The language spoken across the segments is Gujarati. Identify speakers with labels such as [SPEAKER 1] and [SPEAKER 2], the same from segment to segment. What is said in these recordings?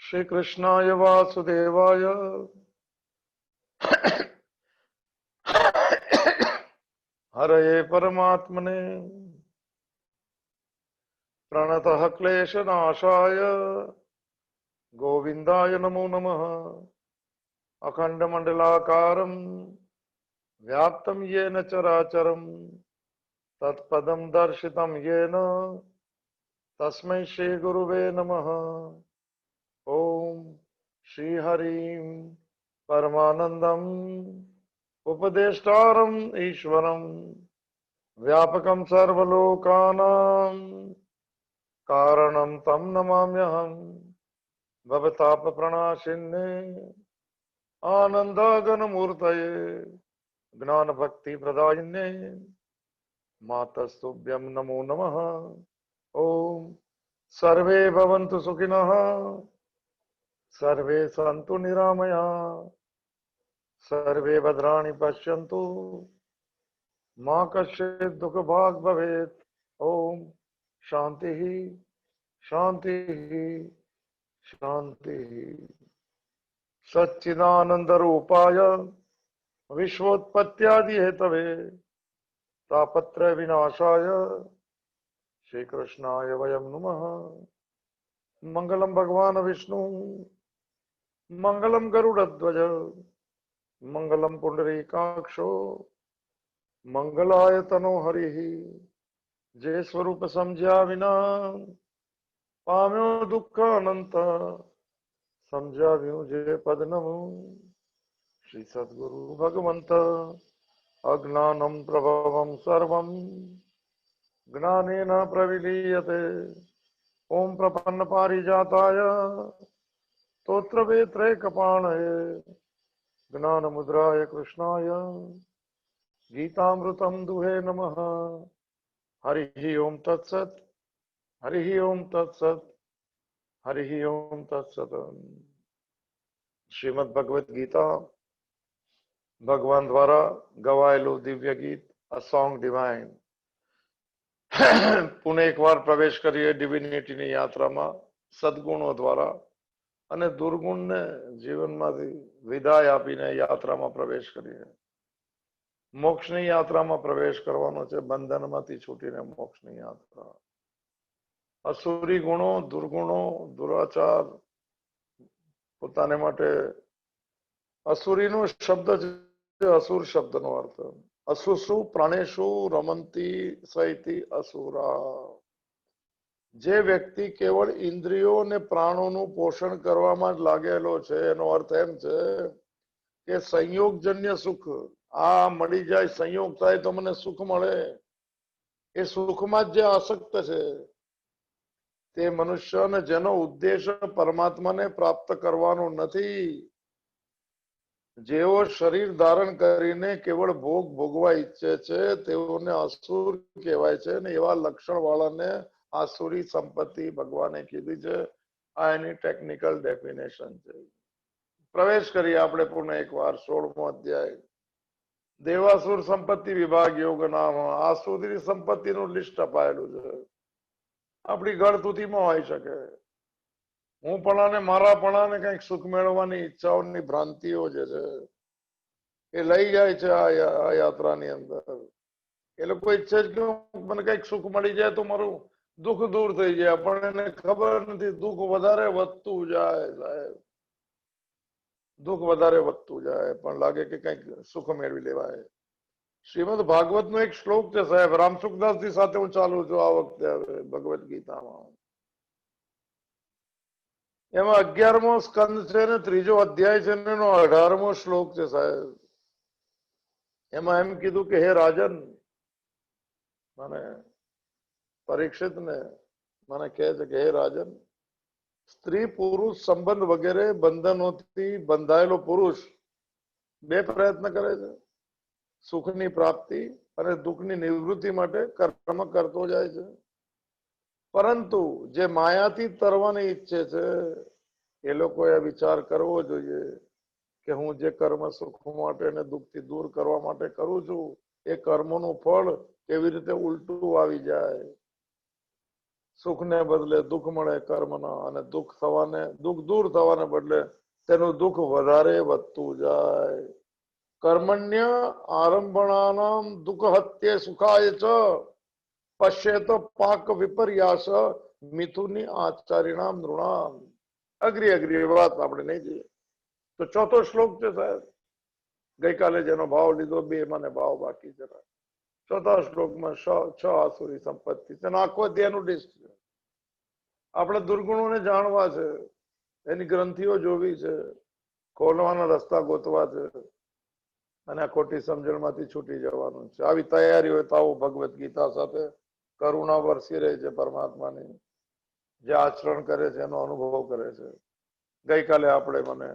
[SPEAKER 1] श्री कृष्णाय वासुदेवाय हरये परमात्मने प्रणतः क्लेशनाशाय गोविंदाय नमो नमः। अखंडमंडलाकारं व्याप्तं येन चराचरं तत्पदं दर्शितं येन तस्मै श्री गुरुवे नमः। ओम श्री हरिं परमानंदं उपदेष्टारं ईश्वरं व्यापकं सर्वलोकानां कारणं तं नमाम्यहं। भवतापप्रणाशिन्ने आनन्दाघनमूर्तये ज्ञानभक्तिप्रदायिन्ये मातस्तुभ्यं नमो नमः। ओम सर्वे भवन्तु सुखिनः, सर्वे सन्तु निरामयाः, सर्वे भद्राणि पश्यन्तु मा कश्चित् दुःखभाग् भवेत्। ओम शांति शांति शांति। सच्चिदानंद रूपाय विश्वोत्पत्त्यादि हेतवे तापत्रय विनाशाय श्री कृष्णाय वयं नमः। मंगलम भगवान विष्णु मंगलम गरुड़ध्वज मंगलम पुंडरीकाक्षो मंगलाय तनो हरि। जे स्वरूप समझ्या विना पाम्यो दुख अनंत समझाव्યું જે પદ નમું। શ્રી સદગુરુ ભગવંત અજ્ઞાનમ પ્રભવમ સર્વમ જ્ઞાનેન પ્રવિલીયતે। ઓમ પ્રપન્ન પારિજાતાય સ્તોત્રવેત્રે કપાણયે જ્ઞાન મુદ્રાય કૃષ્ણાય ગીતામૃતમ દુહે નમઃ। હરિ ઓમ તત્સત હરિ ઓમ તત્સત हरि ओम तत्सत। श्रीमद् भगवत गीता भगवान द्वारा गवाયેલું દિવ્ય ગીત અ સોંગ ડિવાઇન। પુણે એકવાર પ્રવેશ કરીએ ડિવિનિટીની યાત્રામાં સદગુણો દ્વારા અને દુર્ગુણને જીવનમાંથી વિદાય આપીને યાત્રામાં પ્રવેશ કરીએ। મોક્ષની યાત્રામાં પ્રવેશ કરવાનો છે, બંધનમાંથી છૂટીને મોક્ષની યાત્રા। असुरी गुणों दुर्गुणों दुराचार પોતાને માટે અસુરીનો શબ્દ છે, અસુર શબ્દનો અર્થ અસુસુ પ્રાણેશુ રમંતી સૈતિ અસુરા। જે વ્યક્તિ કેવળ ઇન્દ્રિયો ને પ્રાણોનું પોષણ કરવામાં જ લાગેલો છે એનો અર્થ એમ છે કે સંયોગજન્ય સુખ આ મળી જાય, સંયોગ થાય તો મને સુખ મળે, એ સુખમાં જ જે આસક્ત છે તે મનુષ્યને જેનો ઉદ્દેશ પરમાત્માને પ્રાપ્ત કરવાનો નથી, જેઓ શરીર ધારણ કરીને કેવળ ભોગ ભોગવા ઈચ્છે છે તેઓને અસુર કહેવાય છે ને એવા લક્ષણ વાળાને આસુરી સંપત્તિ ભગવાને કીધી છે। આ એની ટેકનિકલ ડેફિનેશન છે। પ્રવેશ કરીએ આપણે પૂર્ણ એકવાર 16મો અધ્યાય દેવાસુર સંપત્તિ વિભાગ યોગ નામ। આસુરી સંપત્તિનું લિસ્ટ અપાયેલું છે। આપણી ગળતુતીમાં હોઈ શકે, હું પણાને મારા પણાને કઈક સુખ મેળવવાની ઈચ્છાઓની ભ્રાંતિઓ જે છે એ લઈ જાય છે આ યાત્રાની અંદર। એ લોકો ઈચ્છે છે કે મને કઈક સુખ મળી જાય તો મારું દુઃખ દૂર થઈ જાય, પણ એને ખબર નથી દુઃખ વધારે વધતું જાય સાહેબ, દુઃખ વધારે વધતું જાય, પણ લાગે કે કઈક સુખ મેળવી લેવાય। શ્રીમદ ભાગવત નો એક શ્લોક છે સાહેબ, રામસુખદાસજી સાથે હું ચાલુ છું આ વખતે હવે ભગવદ ગીતામાં। એમાં 11મો સ્કંદ છે ને 3જો અધ્યાય છે ને એનો 18મો શ્લોક છે સાહેબ। એમાં એમ કીધું કે હે રાજન, મને પરીક્ષિત ને મને કહે છે કે હે રાજન, સ્ત્રી પુરુષ સંબંધ વગેરે બંધનોથી બંધાયેલો પુરુષ બે પ્રયત્ન કરે છે, સુખની પ્રાપ્તિ અને દુઃખની નિવૃત્તિ માટે કર્મ કરતો જાય છે। પરંતુ જે માયાથી તરવાની ઈચ્છે છે એ લોકોએ વિચાર કરવો જોઈએ કે હું જે કર્મ સુખ માટે અને દુઃખથી દૂર કરવા માટે કરું છું એ કર્મોનું ફળ કેવી રીતે ઉલટું આવી જાય। સુખને બદલે દુઃખ મળે કર્મના, અને દુઃખ થવાને, દુઃખ દૂર થવાને બદલે તેનું દુઃખ વધારે વધતું જાય. કર્મણ્ય આરંભણાનામ દુઃખ હત્યે સુખાય ચ પશ્યેત પાક વિપર્યાસ મિથુની આચાર્યણામ નૃણામ. અઘરી વાત આપણે નહીં જઈએ તો ચોથો શ્લોક છે સાહેબ. ગઈકાલે જેનો ભાવ લીધો બે મને ભાવ બાકી છે. ચોથા શ્લોકમાં છ આસુરી સંપત્તિ છે. આખો અધ્યાયનું લિસ્ટ છે. આપણે દુર્ગુણોને જાણવા છે, એની ગ્રંથિઓ જોવી છે, ખોલવાના રસ્તા ગોતવા છે, અને આ ખોટી સમજણમાંથી છૂટી જવાનું છે. આવી તૈયારી હોય તો આવું ભગવદ્ ગીતા સાથે કરુણા વરસી રહી છે પરમાત્માની. જે આચરણ કરે છે એનો અનુભવ કરે છે. ગઈકાલે આપણે મને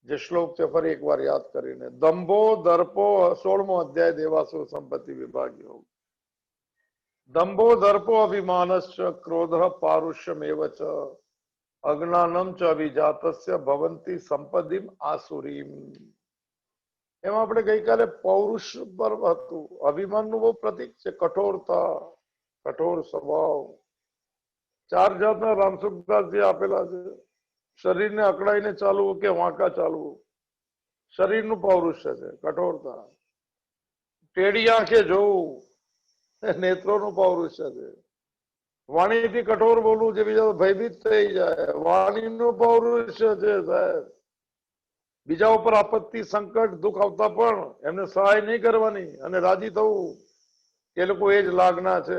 [SPEAKER 1] જે શ્લોક છે ફરી એકવાર યાદ કરીને, દંભો દર્પો 16મો અધ્યાય દેવાસુર સંપત્તિ વિભાગ યોગ. દંભો દર્પો અભિમાનશ્ચ ક્રોધ પારુષ્યમેવ ચ અજ્ઞાનમ ચ અભિજાતસ્ય ભવંતી સંપત્તિમ આસુરીમ. એમાં આપણે ગઈકાલે પૌરુષ પર હતું. અભિમાનનું બહુ પ્રતીક છે. કઠોરતા, કઠોર સ્વભાવ. 4 જાતના રામસુખદાસજી આપેલા છે. શરીરને અકળાઈને ચાલવું કે વાંકા ચાલવું, શરીરનું પૌરુષ છે. કઠોરતા. ટેડી આંખે જોવું, નેત્રોનું પૌરુષ છે. વાણીથી કઠોર બોલવું જે બીજા ભયભીત થઈ જાય, વાણીનું પૌરુષ છે સાહેબ. બીજા ઉપર આપત્તિ, સંકટ, દુઃખ આવતા પણ એમને સહાય નહીં કરવાની અને રાજી થવું, એ લોકો એ જ લાગના છે.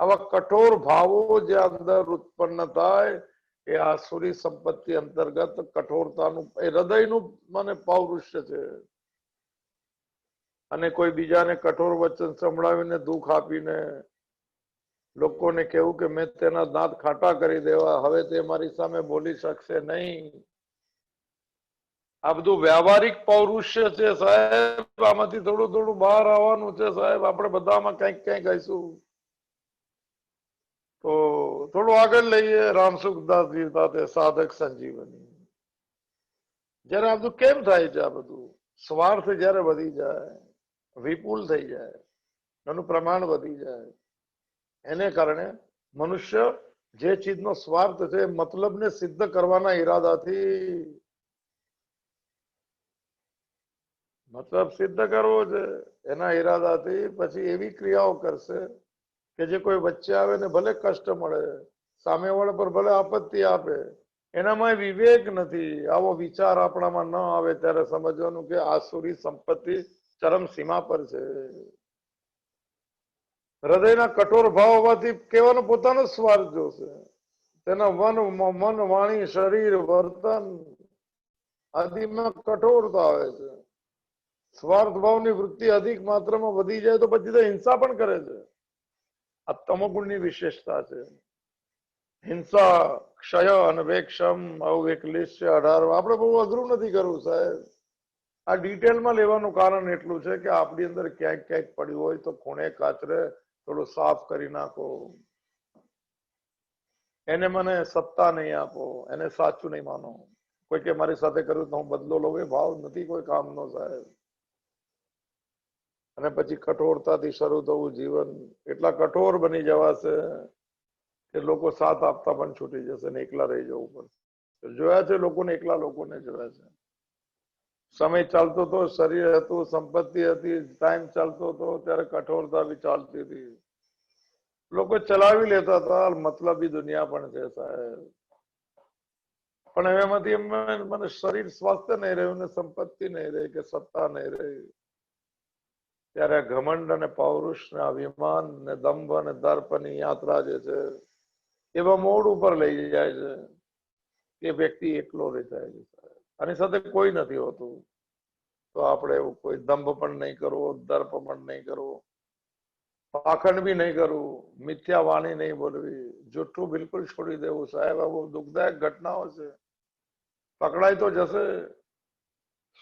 [SPEAKER 1] આવા કઠોર ભાવો જે અંદર ઉત્પન્ન થાય એ આસુરી સંપત્તિ અંતર્ગત કઠોરતાનું, એ હૃદયનું મને પૌરુષ છે. અને કોઈ બીજાને કઠોર વચન સંભળાવીને દુઃખ આપીને લોકોને કેવું કે મેં તેના દાંત ખાટા કરી દેવા, હવે તે મારી સામે બોલી શકશે નહીં. આ બધું વ્યવહારિક પૌરુષ છે સાહેબ. આમાંથી થોડું થોડું બહાર આવવાનું છે સાહેબ. આપણે બધામાં કંઈક કંઈક હઈશું. તો થોડું આગળ લઈએ રામસુખદાસજી સાથે સાધક સંજીવની. જયારે આ બધું કેમ થાય છે? આ બધું સ્વાર્થ જયારે વધી જાય, વિપુલ થઈ જાય, એનું પ્રમાણ વધી જાય, એને કારણે મનુષ્ય જે ચીજનો સ્વાર્થ છે, મતલબને સિદ્ધ કરવાના ઈરાદાથી, મતલબ સિદ્ધ કરવો છે એના ઈરાદાથી પછી એવી ક્રિયાઓ કરશે કે જે કોઈ વચ્ચે આવે ને ભલે કષ્ટ મળે, સામેવાળા પર ભલે આપત્તિ આપે, એનામાં વિવેક નથી. આવો વિચાર આપણામાં ન આવે ત્યારે સમજવાનું કે આસુરી સંપત્તિ ચરમ સીમા પર છે. હૃદયના કઠોર ભાવ હોવાથી કહેવાનો પોતાનો સ્વાર્થ જોશે. તેના મન, વાણી, શરીર, વર્તન આદિમાં કઠોરતા આવે છે. સ્વાર્થ ભાવની વૃત્તિ અધિક માત્રામાં વધી જાય તો પછી તો હિંસા પણ કરે છે. આ તમોગુણની વિશેષતા છે. હિંસા, ક્ષય, અનવેક્ષમ, અવિક્લિશ્ય, 18. આપણે બહુ અઘરું નથી કરવું સાહેબ. આ ડિટેલમાં લેવાનું કારણ એટલું છે કે આપણી અંદર ક્યાંક ક્યાંક પડ્યું હોય તો ખૂણે કાચરે થોડું સાફ કરી નાખો. એને મને સત્તા નહીં આપો, એને સાચું નહીં માનો. કોઈ કે મારી સાથે કર્યું તો હું બદલો લઉં, એ ભાવ નથી કોઈ કામનો સાહેબ. અને પછી કઠોરતાથી શરૂ થવું જીવન એટલા કઠોર બની જવાશે કે લોકો સાથ આપતા પણ છૂટી જશે ને એકલા રહી જવું પડશે. જોયા છે લોકોને, એકલા લોકોને જોયા છે. સમય ચાલતો હતો, શરીર હતું, સંપત્તિ હતી, ટાઈમ ચાલતો હતો ત્યારે કઠોરતા બી ચાલતી હતી. લોકો ચલાવી લેતા હતા. મતલબી દુનિયા પણ છે સાહેબ. પણ હવે એમાંથી મને શરીર સ્વાસ્થ્ય નહીં રહ્યું ને સંપત્તિ નહીં રહી કે સત્તા નહીં રહી, ત્યારે ઘમંડ અને પૌરુષ ને અભિમાન ને દંભ અને દર્પની યાત્રા જે છે એવા મોડ ઉપર લઈ જાય છે કે વ્યક્તિ એકલો રહી જાય છે. આની સાથે કોઈ નથી હોતું. તો આપણે એવું કોઈ દંભ પણ નહીં કરવો, દર્પ પણ નહીં કરવો, પાખંડ બી નહીં કરવું, મિથ્યા વાણી નહીં બોલવી, જુઠ્ઠું બિલકુલ છોડી દેવું સાહેબ. આ બહુ દુઃખદાયક ઘટનાઓ છે. પકડાય તો જશે.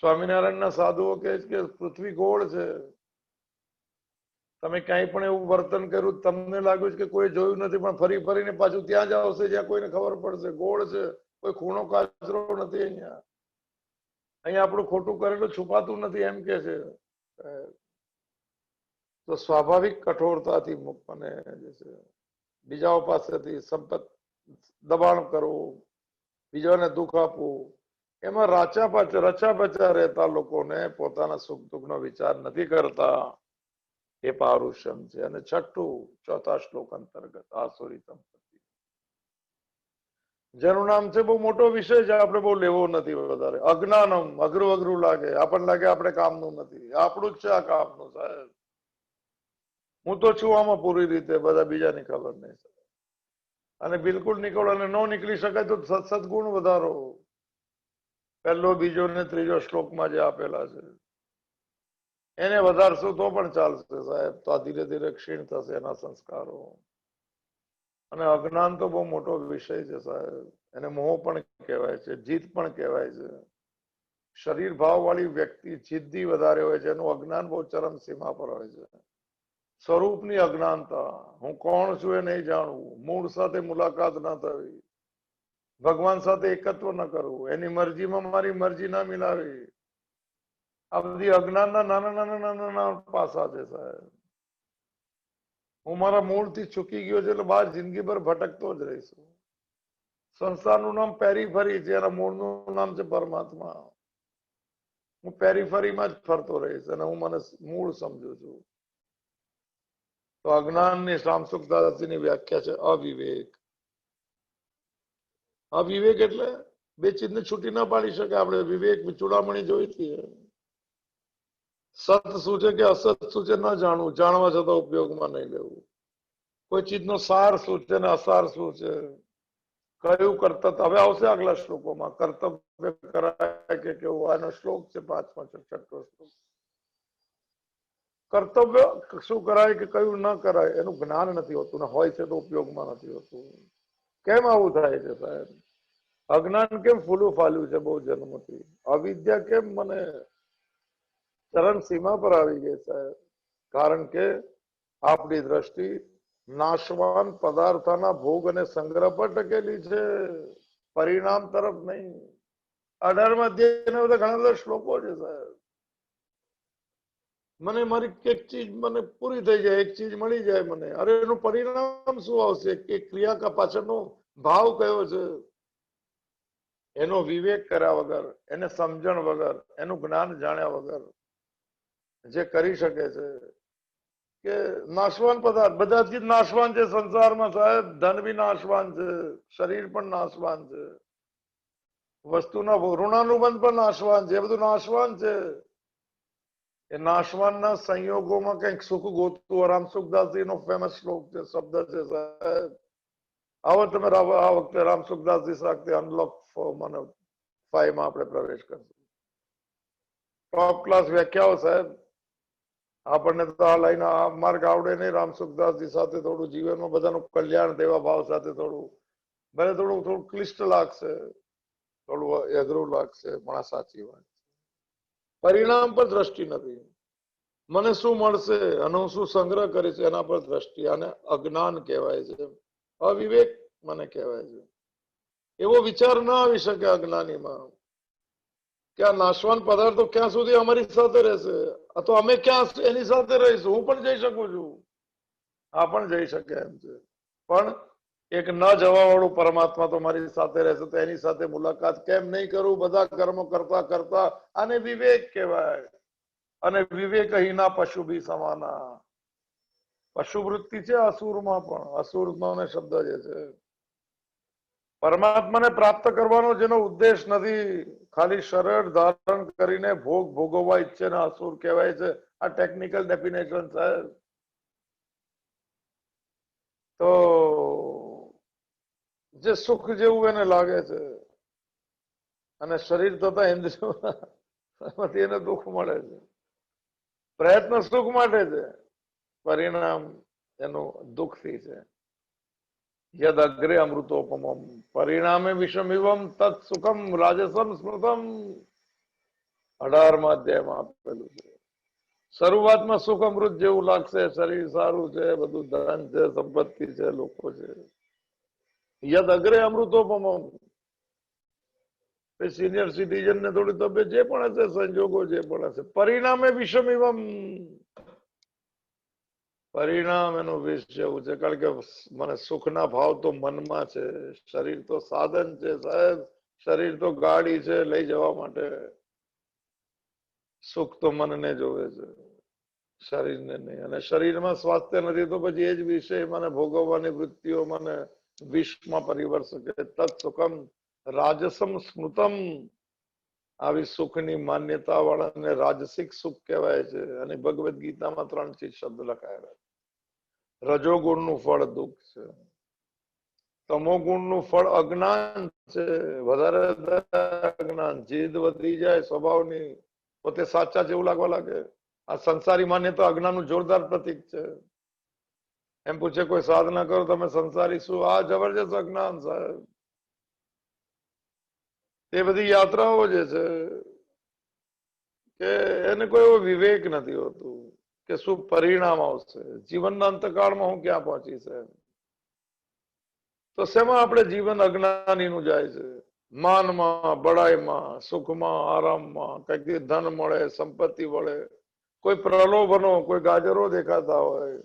[SPEAKER 1] સ્વામિનારાયણના સાધુઓ કહે છે કે પૃથ્વી ગોળ છે. તમે ક્યાંય પણ એવું વર્તન કર્યું તમને લાગ્યું છે કે કોઈ જોયું નથી, પણ ફરી ફરીને પાછું ત્યાં જ આવશે જ્યાં કોઈને ખબર પડશે. ગોળ છે, કોઈ ખૂણો કાચરો નથી. અહીંયા આપણું ખોટું કરેલું છુપાતું નથી એમ કે છે. તો સ્વાભાવિક કઠોરતાથી મને જે છે બીજાઓ પાસેથી સંપત્તિ દબાણ કરવું, બીજાને દુઃખ આપવું, એમાં રચા પચા રહેતા લોકોને પોતાના સુખ દુઃખનો વિચાર નથી કરતા, એ પારુષ્યમ છે. અને છઠ્ઠું, ચોથા શ્લોક અંતર્ગત આસુરી સંપત્તિ, જેનું નામ છે, બહુ મોટો વિષય છે, આપણે બહુ લેવો નથી વધારે. અજ્ઞાનમ, અઘરું લાગે, આપણને લાગે આપણે કામનું નથી, આપણું જ છે આ કામનું. સાહેબ હું તો છું આમાં પૂરી રીતે, બધા બીજાની ખબર નહીં. અને બિલકુલ નીકળો અને ન નીકળી શકાય તો સદગુણ વધારો. પહેલો, બીજો ને ત્રીજો શ્લોકમાં જે આપેલા છે એને વધારશું તો પણ ચાલશે સાહેબ. તો આ ધીરે ધીરે ક્ષીણ થશે એના સંસ્કારો. અને અજ્ઞાન તો બહુ મોટો વિષય છે સાહેબ. એને મોહ પણ કહેવાય છે, જીત પણ કહેવાય છે. શરીર ભાવ વાળી વ્યક્તિ જિદ્દી વધારે હોય છે, એનું અજ્ઞાન બહુ ચરમ સીમા પર હોય છે. સ્વરૂપની અજ્ઞાનતા, હું કોણ છું એ નહીં જાણવું, મૂળ સાથે મુલાકાત ના થવી, ભગવાન સાથે એકત્વ ન કરવું, એની મરજીમાં મારી મરજી ના મિલાવી, આ બધી અજ્ઞાનના નાના પાસા છે સાહેબ. હું મારા મૂળથી ચૂકી ગયો છે એટલે બહાર જિંદગીભર ભટકતો જ રહીશું. સંસારનું નામ પેરીફરી છે, એના મૂળનું નામ છે પરમાત્મા. હું પેરીફરીમાં જ ફરતો રહીશ અને હું મને મૂળ સમજુ છું. તો અજ્ઞાનની શામસુખદાસજીની વ્યાખ્યા છે અવિવેક. અવિવેક એટલે બે ચીજને છૂટી ના પાડી શકે આપણે. વિવેક ચૂડામણી જોઈ હતી. સત શું છે કે અસત શું છે ના જાણવું, જાણવા છતાં ઉપયોગમાં નહીં લેવું. કોઈ ચીજનો સાર શું છે ને અસાર શું છે, કયું કર્તવ્ય, હવે આવશે આગલા શ્લોકોમાં કર્તવ્ય કરાય કે કેવું. આનો શ્લોક છે 5મો, 6ઠ્ઠો શ્લોક. કર્તવ્ય શું કરાય કે કયું ન કરાય એનું જ્ઞાન નથી હોતું, ને હોય છે તો ઉપયોગમાં નથી હોતું. કેમ આવું થાય છે સાહેબ? અજ્ઞાન કેમ ફૂલું ફાલ્યું છે બહુ જન્મથી? અવિદ્યા કેમ મને ચરમ સીમા પર આવી ગઈ સાહેબ? કારણ કે આપણી દ્રષ્ટિ નાશવાન પદાર્થોના ભોગ અને સંગ્રહ પર ટકેલી છે, પરિણામ તરફ નહીં. 18મા અધ્યાયના બધા ઘણા બધા શ્લોકો છે સાહેબ. મને મારી એક ચીજ મને પૂરી થઈ જાય, એક ચીજ મળી જાય મને, અરે એનું પરિણામ શું આવશે, કે ક્રિયા કા પાછળનો ભાવ કયો છે, એનો વિવેક કર્યા વગર, એને સમજણ વગર, એનું જ્ઞાન જાણ્યા વગર જે કરી શકે છે કે નાશવાન પદાર્થ, બધાથી જ નાશવાન છે સંસારમાં સાહેબ. ધન બી નાશવાન છે, શરીર પણ નાશવાન છે, વસ્તુના ઋણાનુબંધ પણ નાશવાન છે, એ બધું નાશવાન છે. એ નાશવાનના સંયોગોમાં કંઈક સુખ ગોતવું. રામસુખદાસજી નો ફેમસ શ્લોક છે, શબ્દ છે સાહેબ. આવો તમે આ વખતે રામસુખદાસજી સાથે અનલોક મને 5 માં આપણે પ્રવેશ કરશું. ટોપ ક્લાસ વ્યાખ્યાઓ સાહેબ. આપણને તો આ લાઈન આ માર્ગ આવડે નહીં. રામસુખદાસજી સાથે થોડું જીવનમાં બધાનું કલ્યાણ દેવા ભાવ સાથે થોડું, ભલે થોડું ક્લિષ્ટ લાગશે, થોડું અઘરું લાગશે, પણ આ સાચી વાત. પરિણામ પર દ્રષ્ટિ નથી. મને શું મળશે અને હું શું સંગ્રહ કરીશ એના પર દ્રષ્ટિ. અને અજ્ઞાન કહેવાય છે, અવિવેક મને કહેવાય છે. એવો વિચાર ના આવી શકે અજ્ઞાનીમાં કે આ નાશવાન પદાર્થો ક્યાં સુધી અમારી સાથે રહેશે, અથવા અમે ક્યાં એની સાથે રહીશું. હું પણ જઈ શકું છું, આ પણ જઈ શકે એમ છે, પણ એક ન જવા વાળું પરમાત્મા તો મારી સાથે રહેશે, તો એની સાથે મુલાકાત કેમ નહીં કરું? બધા કર્મો કરતા કરતા. આને વિવેક કહેવાય. અને વિવેકહીના પશુ બી સમાના. પશુ વૃત્તિ છે અસુરમાં પણ. અસુરનો શબ્દ જે છે, પરમાત્માને પ્રાપ્ત કરવાનો જેનો ઉદ્દેશ નથી, ખાલી શરીર ધારણ કરીને ભોગ ભોગવવા ઈચ્છે ને અસુર કહેવાય છે. આ ટેકનિકલ ડેફિનેશન સાહેબ. તો જે સુખ જેવું એને લાગે છે અને શરીર તથા ઇન્દ્રિયોમાંથી એને દુઃખ મળે છે. પ્રયત્ન સુખ માટે છે, પરિણામ એનું દુઃખથી છે. યદ અગ્રે અમૃતોપમમ પરિણામે વિષમિવમ તત્ સુખમ રાજસમ સ્મૃતમ. 18મા અધ્યાયમાં આપેલું છે. શરૂઆતમાં સુખ અમૃત જેવું લાગશે, શરીર સારું છે, બધું ધન છે, સંપત્તિ છે, લોકો છે. યદ અગ્રે અમૃતોપમમ. સિનિયર સિટીઝન ને થોડી તબિયત જે પણ હશે, સંજોગો જે પણ હશે, પરિણામે વિષમિવમ. પરિણામ એનું વિષ જેવું છે, કારણ કે મને સુખના ભાવ તો મનમાં છે, શરીર તો સાધન છે સાહેબ, શરીર તો ગાડી છે લઈ જવા માટે, સુખ તો મનને જોવે છે, શરીરને નહીં. અને શરીરમાં સ્વાસ્થ્ય નથી તો પછી એ જ વિષય મને ભોગવવાની વૃત્તિઓ મને વિષમાં પરિવર્તકે. તત્ સુખમ રાજસમ સ્મૃતમ. આવી સુખની માન્યતા વાળાને રાજસિક સુખ કહેવાય છે. અને ભગવદ ગીતામાં 3 શબ્દ લખાયેલા. રજોગુણનું ફળ દુઃખ છે, તમોગુણનું ફળ અજ્ઞાન છે. વધારે અજ્ઞાન, જીદ વધી જાય સ્વભાવની, પોતે સાચા જેવું લાગવા લાગે. આ સંસારી માન્યતા અજ્ઞાનનું જોરદાર પ્રતીક છે. એમ પૂછે કોઈ સાધના કરો તમે સંસારી શું? આ જબરજસ્ત અજ્ઞાન સાહેબ. એ બધી યાત્રાઓ જે છે કે એને કોઈ એવો વિવેક નથી હોતું કે શું પરિણામ આવશે, જીવનના અંતકાળમાં હું ક્યાં પહોંચી છે. તો શેમાં આપણે જીવન અજ્ઞાનીનું જાય છે? માનમાં, બડાઈમાં, સુખમાં, આરામમાં, કંઈક ધન મળે, સંપત્તિ મળે, કોઈ પ્રલોભનો, કોઈ ગાજરો દેખાતા હોય,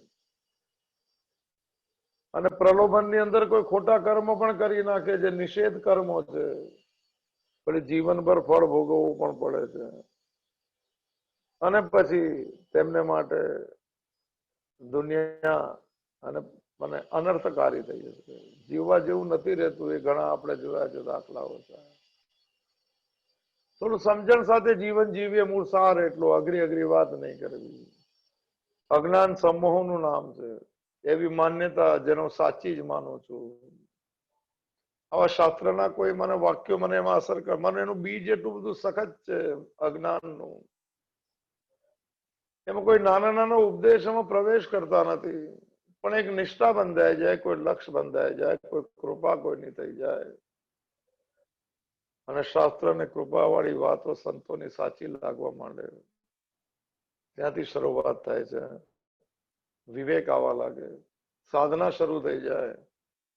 [SPEAKER 1] અને પ્રલોભનની અંદર કોઈ ખોટા કર્મ પણ કરી નાખે જે નિષેધ કર્મો છે. પછી જીવનભર ફળ ભોગવવું પણ પડે છે. અને પછી તેમને માટે દુનિયા અને મને અનર્થકારી થઈ જશે. જીવવા જેવું નથી રહેતું. એ ઘણા આપણે જોયા છે દાખલાઓ છે. થોડું સમજણ સાથે જીવન જીવીએ મૂળ સાર એટલું. અઘરી વાત નહીં કરવી. અજ્ઞાન સમૂહનું નામ છે. એવી માન્યતા જેનો સાચી જ માનું છું. આવા શાસ્ત્રના કોઈ મને વાક્યો મને એમાં અસર કરે. મને એનું બીજ એટલું બધું સખત છે અજ્ઞાનનું. એમાં કોઈ નાના ઉપદેશ એમાં પ્રવેશ કરતા નથી, પણ એક નિષ્ઠા બંધાઈ જાય, કોઈ લક્ષ્ય બંધાઈ જાય, કોઈ કૃપા કોઈની થઈ જાય, અને શાસ્ત્ર ને કૃપા વાળી વાતો સંતોની સાચી લાગવા માંડે. ત્યાંથી શરૂઆત થાય છે. વિવેક આવવા લાગે, સાધના શરૂ થઈ જાય.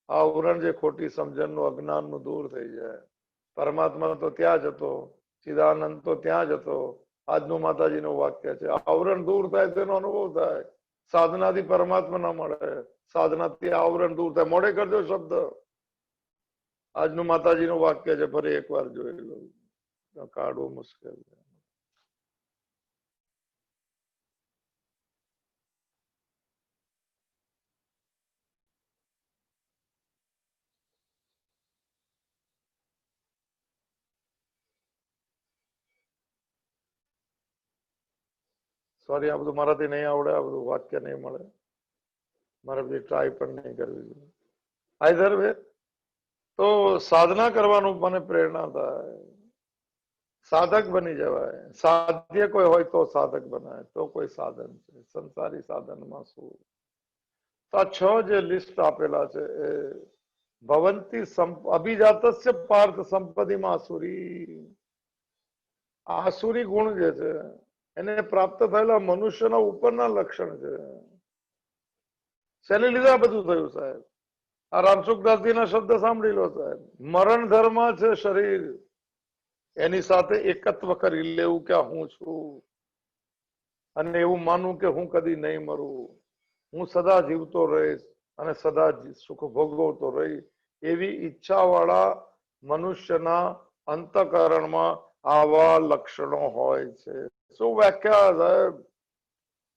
[SPEAKER 1] આ આવરણ જે ખોટી સમજણનું, અજ્ઞાનનું દૂર થઈ જાય. પરમાત્મા તો ત્યાં જ હતો, ચિદાનંદ તો ત્યાં જ હતો. આજનું માતાજીનું વાક્ય છે. આવરણ દૂર થાય તેનો અનુભવ થાય. સાધનાથી પરમાત્મા ના મળે, સાધનાથી આવરણ દૂર થાય. મોડે કરજો શબ્દ. આજનું માતાજીનું વાક્ય છે, ફરી એકવાર જોઈ લો, કાઢવું મુશ્કેલ છે. સોરી, આ બધું મારાથી નહીં આવડે, આ બધું વાક્ય નહીં મળે. મારે બધી ટ્રાય પણ નહીં કરવી જોઈએ. આઈધર વે તો સાધના કરવાનું મને પ્રેરણા થાય. સાધક બની જવાય. સાધ્ય કોઈ હોય તો સાધક બનાય, તો કોઈ સાધન છે. સંસારી સાધનમાં શું? તો આ 6 જે લિસ્ટ આપેલા છે એ ભવંતી અભિજાતસ્ય પાર્થ સંપત્તિમાં આસુરી. આસુરી ગુણ જે છે એને પ્રાપ્ત થયેલા મનુષ્યના ઉપરના લક્ષણ છે. શેને લીધે આ બધું થયું સાહેબ? આ રામસુખદાસજીના શબ્દ સાંભળી લો સાહેબ. મરણ ધર્મ છે શરીર, એની સાથે એકત્વ કરી લેવું કે હું છું, અને એવું માનવું કે હું કદી નહીં મરું, હું સદા જીવતો રહીશ અને સદા સુખ ભોગવતો રહી. એવી ઈચ્છા વાળા મનુષ્યના અંતકરણમાં આવા લક્ષણો હોય છે. શું વ્યાખ્યા સાહેબ?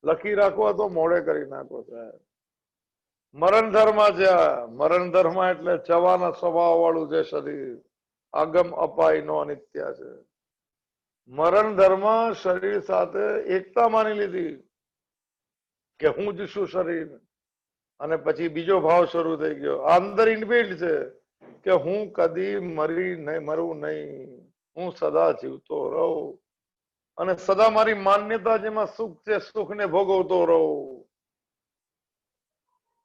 [SPEAKER 1] લખી રાખો તો મોડે કરી નાખો સાહેબ. મરણ ધર્મ છે. મરણ ધર્મ એટલે જવાના સ્વભાવ વાળું જે શરીર આગમ અપાય નો અનિત્ય છે. મરણ ધર્મ શરીર સાથે એકતા માની લીધી કે હું જ છું શરીર, અને પછી બીજો ભાવ શરૂ થઈ ગયો. અંદર ઇનબિલ્ટ છે કે હું કદી મરું નહીં, હું સદા જીવતો રહું, અને સદા મારી માન્યતા જેમાં સુખ છે સુખને ભોગવતો રહું.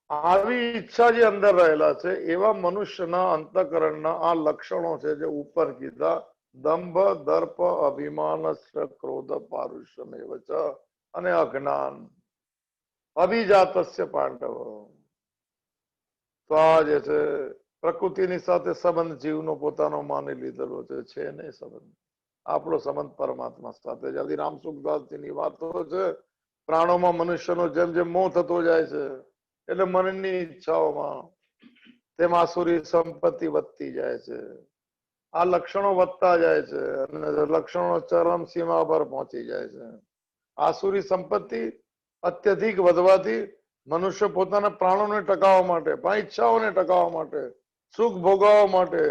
[SPEAKER 1] આવી ઈચ્છા જે અંદર રહેલા છે એવા મનુષ્યના અંતકરણના આ લક્ષણો છે જે ઉપર કીધા. દંભ, દર્પ, અભિમાન, ક્રોધ, પારુષ્યમેવ ચ, અને અજ્ઞાન. અભિજાતસ્ય પાંડવ. તો આ જે છે પ્રકૃતિની સાથે સંબંધ જીવનો પોતાનો માની લીધેલો છે નહીં સંબંધ. આપણો સંબંધ પરમાત્મા સાથે. જ્યાંથી રામસુખદાસજીની વાતો છે, પ્રાણોમાં મનુષ્યનો જેમ જેમ મોહ થતો જાય છે એટલે મનની ઈચ્છાઓમાં તેમ આસુરી સંપત્તિ વધતી જાય છે. આ લક્ષણો વધતા જાય છે અને લક્ષણો ચરમ સીમા પર પહોંચી જાય છે. આસુરી સંપત્તિ અત્યધિક વધવાથી મનુષ્ય પોતાના પ્રાણોને ટકાવવા માટે, ઈચ્છાઓને ટકાવવા માટે, સુખ ભોગવવા માટે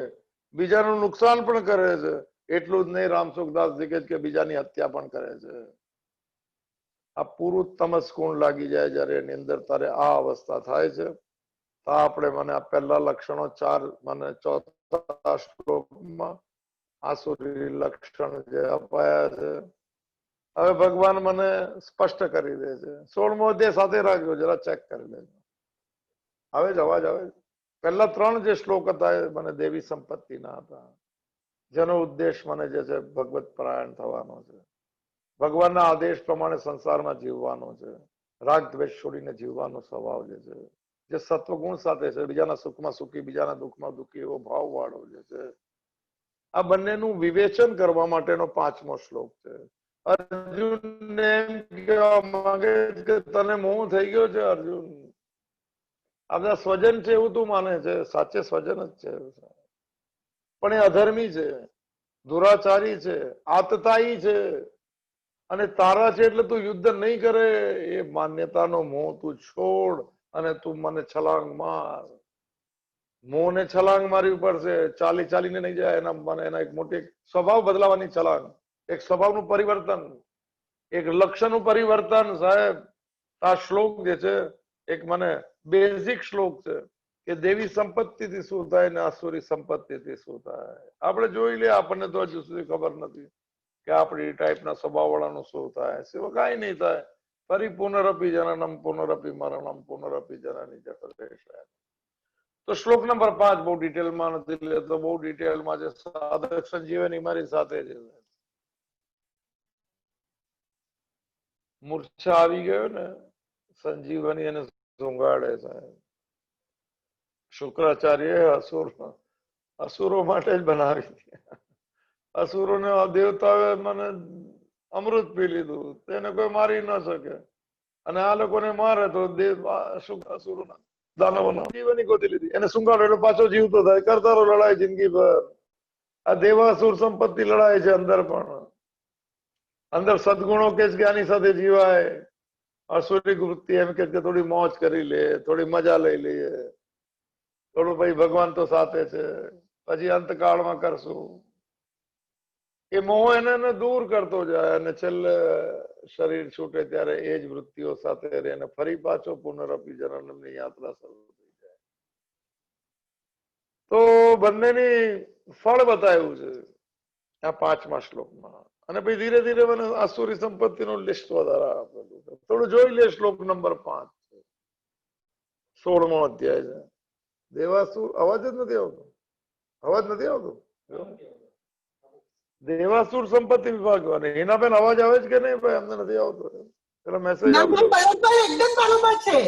[SPEAKER 1] બીજાનું નુકસાન પણ કરે છે. એટલું જ નહીં, રામસુખદાસજી કહે કે બીજાની હત્યા પણ કરે છે. આ પૂરું તમસ ગુણ લાગી જાય જયારે એની અંદર, તારે આ અવસ્થા થાય છે. તો આપણે મને આ પહેલા લક્ષણો 4 મને ચોથા શ્લોકમાં આસુરી લક્ષણ જે અપાયા છે, હવે ભગવાન મને સ્પષ્ટ કરી દે છે. 16મો અધ્યાય સાથે રાખજો, જરા ચેક કરી લેજો. આવે જ અવાજ આવે? પહેલા 3 જે શ્લોક હતા એ મને દેવી સંપત્તિના હતા, જેનો ઉદ્દેશ મને જે છે ભગવત પરાયણ થવાનો છે, ભગવાનના આદેશ પ્રમાણે સંસારમાં જીવવાનો છે, રાગ દ્વેષ છોડીને જીવવાનો સ્વભાવ જે છે, જે સત્વગુણ સાથે છે, બીજાના સુખમાં સુખી બીજાના દુઃખમાં દુઃખી એવો ભાવ વાળો જે છે. આ બંનેનું વિવેચન કરવા માટેનો 5મો શ્લોક છે. અર્જુન એમ કહેવા માંગે કે તને મોહ થઈ ગયો છે અર્જુન. આ બધા સ્વજન છે એવું તું માને છે, સાચે સ્વજન જ છે, પણ એ અધર્મી છે, દુરાચારી છે, આતતાયી છે, અને તારા છે એટલે તું યુદ્ધ નહીં કરે. એ માન્યતાનો મોહ તું છોડ અને તું મને છલાંગ માર. મોહને છલાંગ મારવી પડશે, ચાલીને નહીં જાય. એના એક મોટી સ્વભાવ બદલાવાની છલાંગ, એક સ્વભાવનું પરિવર્તન, એક લક્ષ્યનું પરિવર્તન. સાહેબ, આ શ્લોક જે છે એક મને બેઝિક શ્લોક છે કે દેવી સંપત્તિથી શું થાય ને આસુરી સંપત્તિથી શું થાય. આપણે જોઈ લે, આપણને તો હજુ સુધી ખબર નથી કે આપણી ટાઈપના સ્વભાવ વાળાનું શું થાય. સિવાય કાંઈ નહીં થાય. ફરી પુનરપી જનનમ પુનરપી મરણમ પુનરપી જનની જઠરે. તો શ્લોક નંબર 5 બહુ ડિટેલમાં નથી લેતો, બહુ ડિટેલમાં છે. સાધક સંજીવની મારી સાથે છે. મૂર્છા આવી ગયો ને, સંજીવની એને ઝુંગાડે સાહેબ. શુક્રાચાર્ય અસુરો માટે જ બનાવી. અસુરોને દેવતાઓએ મને અમૃત પી લીધું, તેને કોઈ મારી ન શકે, અને આ લોકોને મારે તો અસુરોના દાનવોના જીવની ગોતી લીધી, એને સુંગાડો એટલે પાછો જીવતો થાય. કરતા રહો લડાઈ જિંદગી ભર. આ દેવાસુર સંપત્તિ લડાય છે અંદર, પણ અંદર સદગુણો કે આની સાથે જીવાય. અસુરી વૃત્તિ એમ કે થોડી મોજ કરી લે, થોડી મજા લઈ લઈએ, થોડું ભાઈ ભગવાન તો સાથે છે, પછી અંતકાળમાં કરશું. એ મોહ એને દૂર કરતો જાય અને છેલ્લે શરીર છૂટે ત્યારે એ જ વૃત્તિઓ સાથે રહીને ફરી પાછો પુનરપી જનનની યાત્રા શરૂ થઈ જાય. તો બંનેની ફળ બતાવ્યું છે આ 5મા શ્લોકમાં. અને પછી ધીરે ધીરે મને આસુરી સંપત્તિનું લિસ્ટ વધારે આપેલું છે. થોડું જોઈ લે. શ્લોક નંબર 5 16મો અધ્યાય છે. દેવાસુર, અવાજ જ નથી આવતો, અવાજ નથી આવતો. દેવાસુર સંપત્તિ વિભાગ અને હિનાબેન અવાજ આવે છે કે નહીં? ભાઈ અમને નથી આવતો, પેલો મેસેજ આપજો.
[SPEAKER 2] એકદમ બરોબર છે.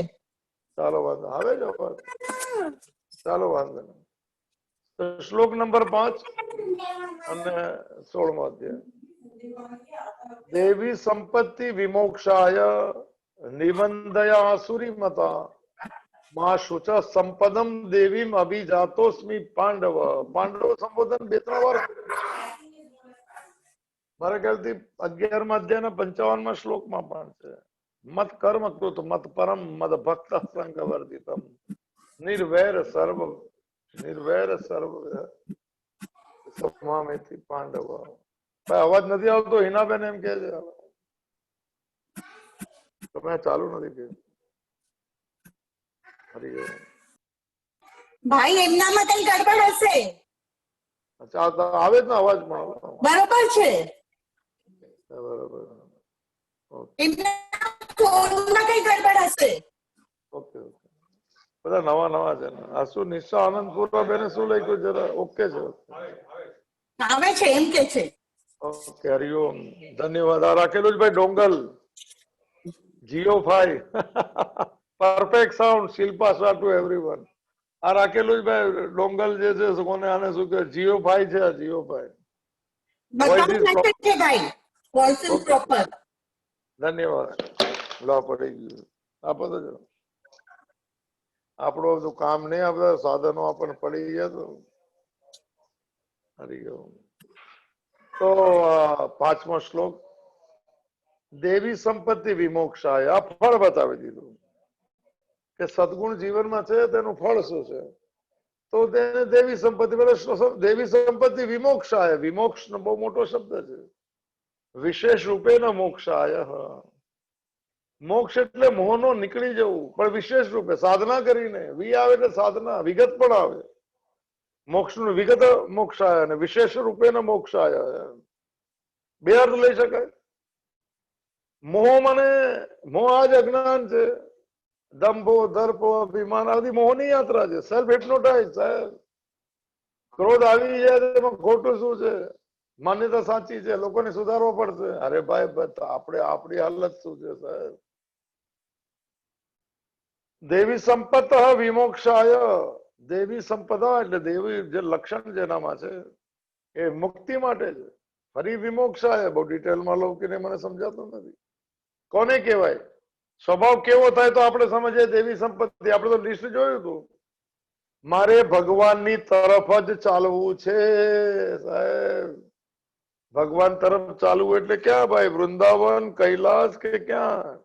[SPEAKER 1] ચાલો વાંધો, આવે છે અવાજ? ચાલો વાંધો નહીં. તો શ્લોક નંબર 5 અને 16મો અધ્યાય. દેવી સંપત્તિ વિમોક્ષાય નિબંધયા આસુરી મતા મા શુચ સંપદમ દેવીમ અભિજાતોસ્મિ પાંડવ. પાંડવ સંબોધન 2-3 વાર મારા ખ્યાલથી 11મા અધ્યાયના 55મા શ્લોકમાં પણ છે. મત કર્મ કૃત મત પરમ મદ ભક્ત સંગવર્ધિતમ નિર્વૈર સર્વ સમામેથી પાંડવ. ભાઈ અવાજ નથી આવતો. હિનાબેન એમ કે છે તમે ચાલુ નથી કે
[SPEAKER 2] ભાઈ એમનામાં કઈ ગડબડ હશે.
[SPEAKER 1] અચ્છા, આવે જ ને અવાજ પણ
[SPEAKER 2] બરોબર છે.
[SPEAKER 1] બરોબર.
[SPEAKER 2] એમના ફોનમાં કઈ ગડબડ હશે.
[SPEAKER 1] Okay okay. બધા નવા છે ને. આ શું નિશા આનંદપુરા બેને શું લખ્યું જરા? ઓકે છે,
[SPEAKER 2] આવે છે એમ કે છે.
[SPEAKER 1] ઓકે. હરિઓમ, ધન્યવાદ. આ રાખેલું જ ભાઈ dongle GO5 perfect sound. Shilpa Shah to everyone. આ રાખેલું જ ભાઈ ડોંગલ જે છે, કોને આને શું કહે, GO5 છે. આ GO5
[SPEAKER 2] બતાવો છે ભાઈ. Voice is proper.
[SPEAKER 1] ધન્યવાદ. લા પડી ગયું આપો તો જો. આપણું બધું કામ નહીં આપતા સાધનો આપણને પડી ગયા તો હરી ઓમ. તો પાંચમો શ્લોક, દેવી સંપત્તિ વિમોક્ષાય. આ ફળ બતાવી દીધું કે સદગુણ જીવનમાં છે તેનું ફળ શું છે. તો તેને દેવી સંપત્તિ, દેવી સંપત્તિ વિમોક્ષાય. વિમોક્ષ બહુ મોટો શબ્દ છે. વિશેષ રૂપે ન મોક્ષાય. મોક્ષ એટલે મોહનો નીકળી જવું, પણ વિશેષ રૂપે સાધના કરીને. વી આવે એટલે સાધના, વિગત પણ આવે. મોક્ષ નું વિગત મોક્ષાય અને વિશેષ રૂપે ન મોક્ષાય. બે અર્થ લઈ શકાય. મોહ મને મોહ આજ અજ્ઞાન છે. દંભો દર્પો અભિમાન આ બધી મોહની યાત્રા છે. સેલ્ફ હિપ્નોટાઇઝ સાહેબ. ક્રોધ આવી જાય એમાં ખોટું શું છે? માન્યતા સાચી છે, લોકોને સુધારવો પડશે. અરે ભાઈ આપણે આપણી હાલત શું છે સાહેબ? દેવી સંપત વિમોક્ષાય. દેવી સંપદા એટલે દેવી જે લક્ષણ જેનામાં છે એ મુક્તિ માટે છે. ફરી વિમોક્ષાય બહુ ડિટેલમાં લૌકીને મને સમજાતું નથી. કોને કહેવાય? સ્વભાવ કેવો થાય તો આપણે સમજીએ દેવી સંપત્તિ. આપણે તો લિસ્ટ જોયું હતું. મારે ભગવાનની તરફ જ ચાલવું છે સાહેબ. ભગવાન તરફ ચાલવું એટલે ક્યાં ભાઈ? વૃંદાવન, કૈલાસ કે ક્યાં?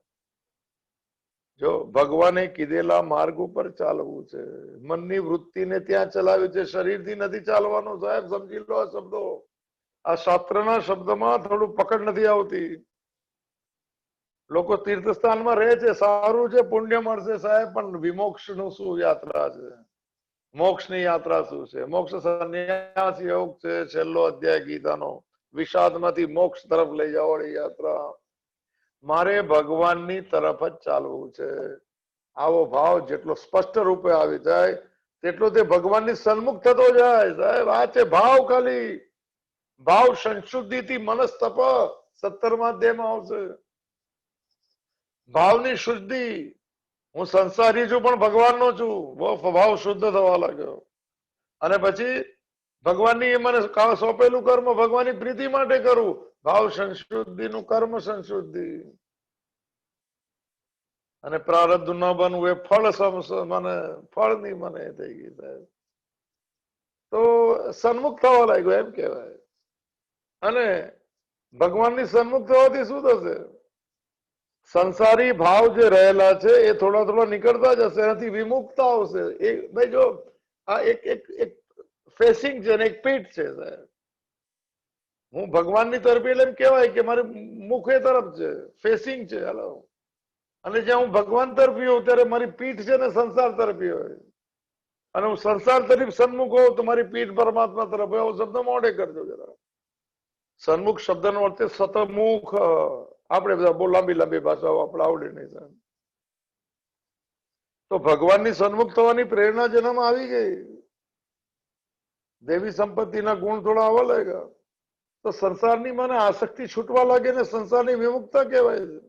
[SPEAKER 1] જો ભગવાને કીધેલા માર્ગ ઉપર ચાલવું છે. મનની વૃત્તિને ત્યાં ચલાવી છે, શરીરથી નથી ચાલવાનું સાહેબ. સમજી લો આ શબ્દો. આ શાસ્ત્રના શબ્દમાં થોડું પકડ નથી આવતી. લોકો તીર્થસ્થાનમાં રહે છે, સારું છે, પુણ્ય મળશે સાહેબ, પણ વિમોક્ષ નું શું યાત્રા છે? મોક્ષની યાત્રા શું છે? મોક્ષ સંન્યાસ યોગ છે, છેલ્લો અધ્યાય ગીતાનો. વિષાદમાંથી મોક્ષ તરફ લઈ જવાની યાત્રા. મારે ભગવાનની તરફ જ ચાલવું છે. આવો ભાવ જેટલો સ્પષ્ટ રૂપે આવી જાય તેટલો તે ભગવાનની સન્મુખ થતો જાય સાહેબ. આ છે ભાવ. ખાલી ભાવ સંશુદ્ધિથી મનસ્તપ 17મા અધ્યાયમાં આવશે. ભાવની શુદ્ધિ. હું સંસારી છું પણ ભગવાનનો છું. ભાવ શુદ્ધ થવા લાગ્યો. અને પછી ભગવાનની મને સોંપેલું કર્મ ભગવાનની પ્રીતિ માટે કરું. ભાવ સંશુદ્ધિ નું કર્મ સંશુદ્ધિ. અને પ્રારબ્ધ ન બનવું એ ફળ મને ફળની મને થઈ ગઈ સાહેબ. તો સન્મુખ થવા લાગ્યો એમ કહેવાય. અને ભગવાનની સન્મુખ થવાથી શું થશે? સંસારી ભાવ જે રહેલા છે એ થોડા થોડા નીકળતા જશે. એનાથી વિમુક્તા આવશે. ભાઈ જો આ એક ફેસિંગ છે ને એક પીઠ છે સાહેબ. હું ભગવાનની તરફ એટલે એમ કહેવાય કે મારી મુખે તરફ છે, ફેસિંગ છે. હાલો. અને જ્યાં હું ભગવાન તરફી હોઉં ત્યારે મારી પીઠ છે ને સંસાર તરફી હોય. અને હું સંસાર તરફ સન્મુખ હોઉં તો મારી પીઠ પરમાત્મા તરફ હોય. શબ્દ મોઢે કરજો જરા. સન્મુખ શબ્દનો અર્થ સતમુખ. આપણે બધા બહુ લાંબી લાંબી ભાષાઓ આપણે આવડે નહીં સાહેબ. તો ભગવાનની સન્મુખ થવાની પ્રેરણા જેનામાં આવી ગઈ. દેવી સંપત્તિના ગુણ થોડા આવવા લાગ્યા તો સંસારની મને આસક્તિ છૂટવા લાગે ને સંસારની વિમુક્તા કહેવાય છે.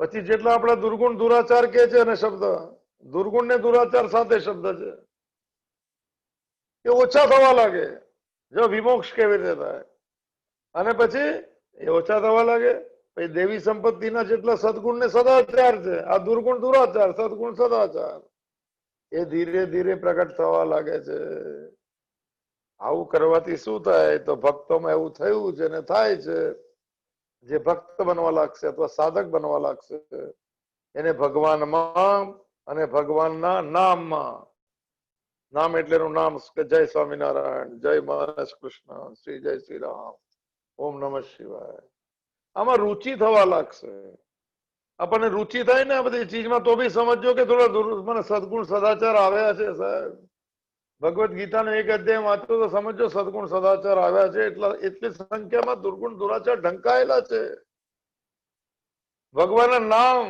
[SPEAKER 1] પછી જેટલા આપણા દુર્ગુણ દુરાચાર કે છે અને શબ્દ દુર્ગુણ ને દુરાચાર સાથે શબ્દ છે એ ઓછા થવા લાગે. જો વિમોક્ષ કેવી રીતે થાય. અને પછી એ ઓછા થવા લાગે. પછી દેવી સંપત્તિના જેટલા સદગુણ ને સદાચાર છે, આ દુર્ગુણ દુરાચાર, સદગુણ સદાચાર, એ ધીરે ધીરે પ્રગટ થવા લાગે છે. આવું કરવાથી શું થાય? તો ભક્તોમાં એવું થયું છે ને થાય છે. જે ભક્ત બનવા લાગશે અથવા સાધક બનવા લાગશે એને ભગવાનમાં અને ભગવાનના નામમાં. નામ એટલે એનું નામ જય સ્વામિનારાયણ, જય મહારાજ કૃષ્ણ, શ્રી જય શ્રી રામ, ઓમ નમઃ શિવાય. આમાં રુચિ થવા લાગશે. આપણને રુચિ થાય ને આ બધી ચીજમાં તો બી સમજો કે થોડા મને સદગુણ સદાચાર આવ્યા છે સાહેબ. ભગવદ ગીતાનો એક અધ્યાય વાંચો તો સમજો સદગુણ સદાચાર આવ્યા છે. એટલી સંખ્યામાં દુર્ગુણ દુરાચાર ઢંકાયેલા છે. ભગવાનના નામ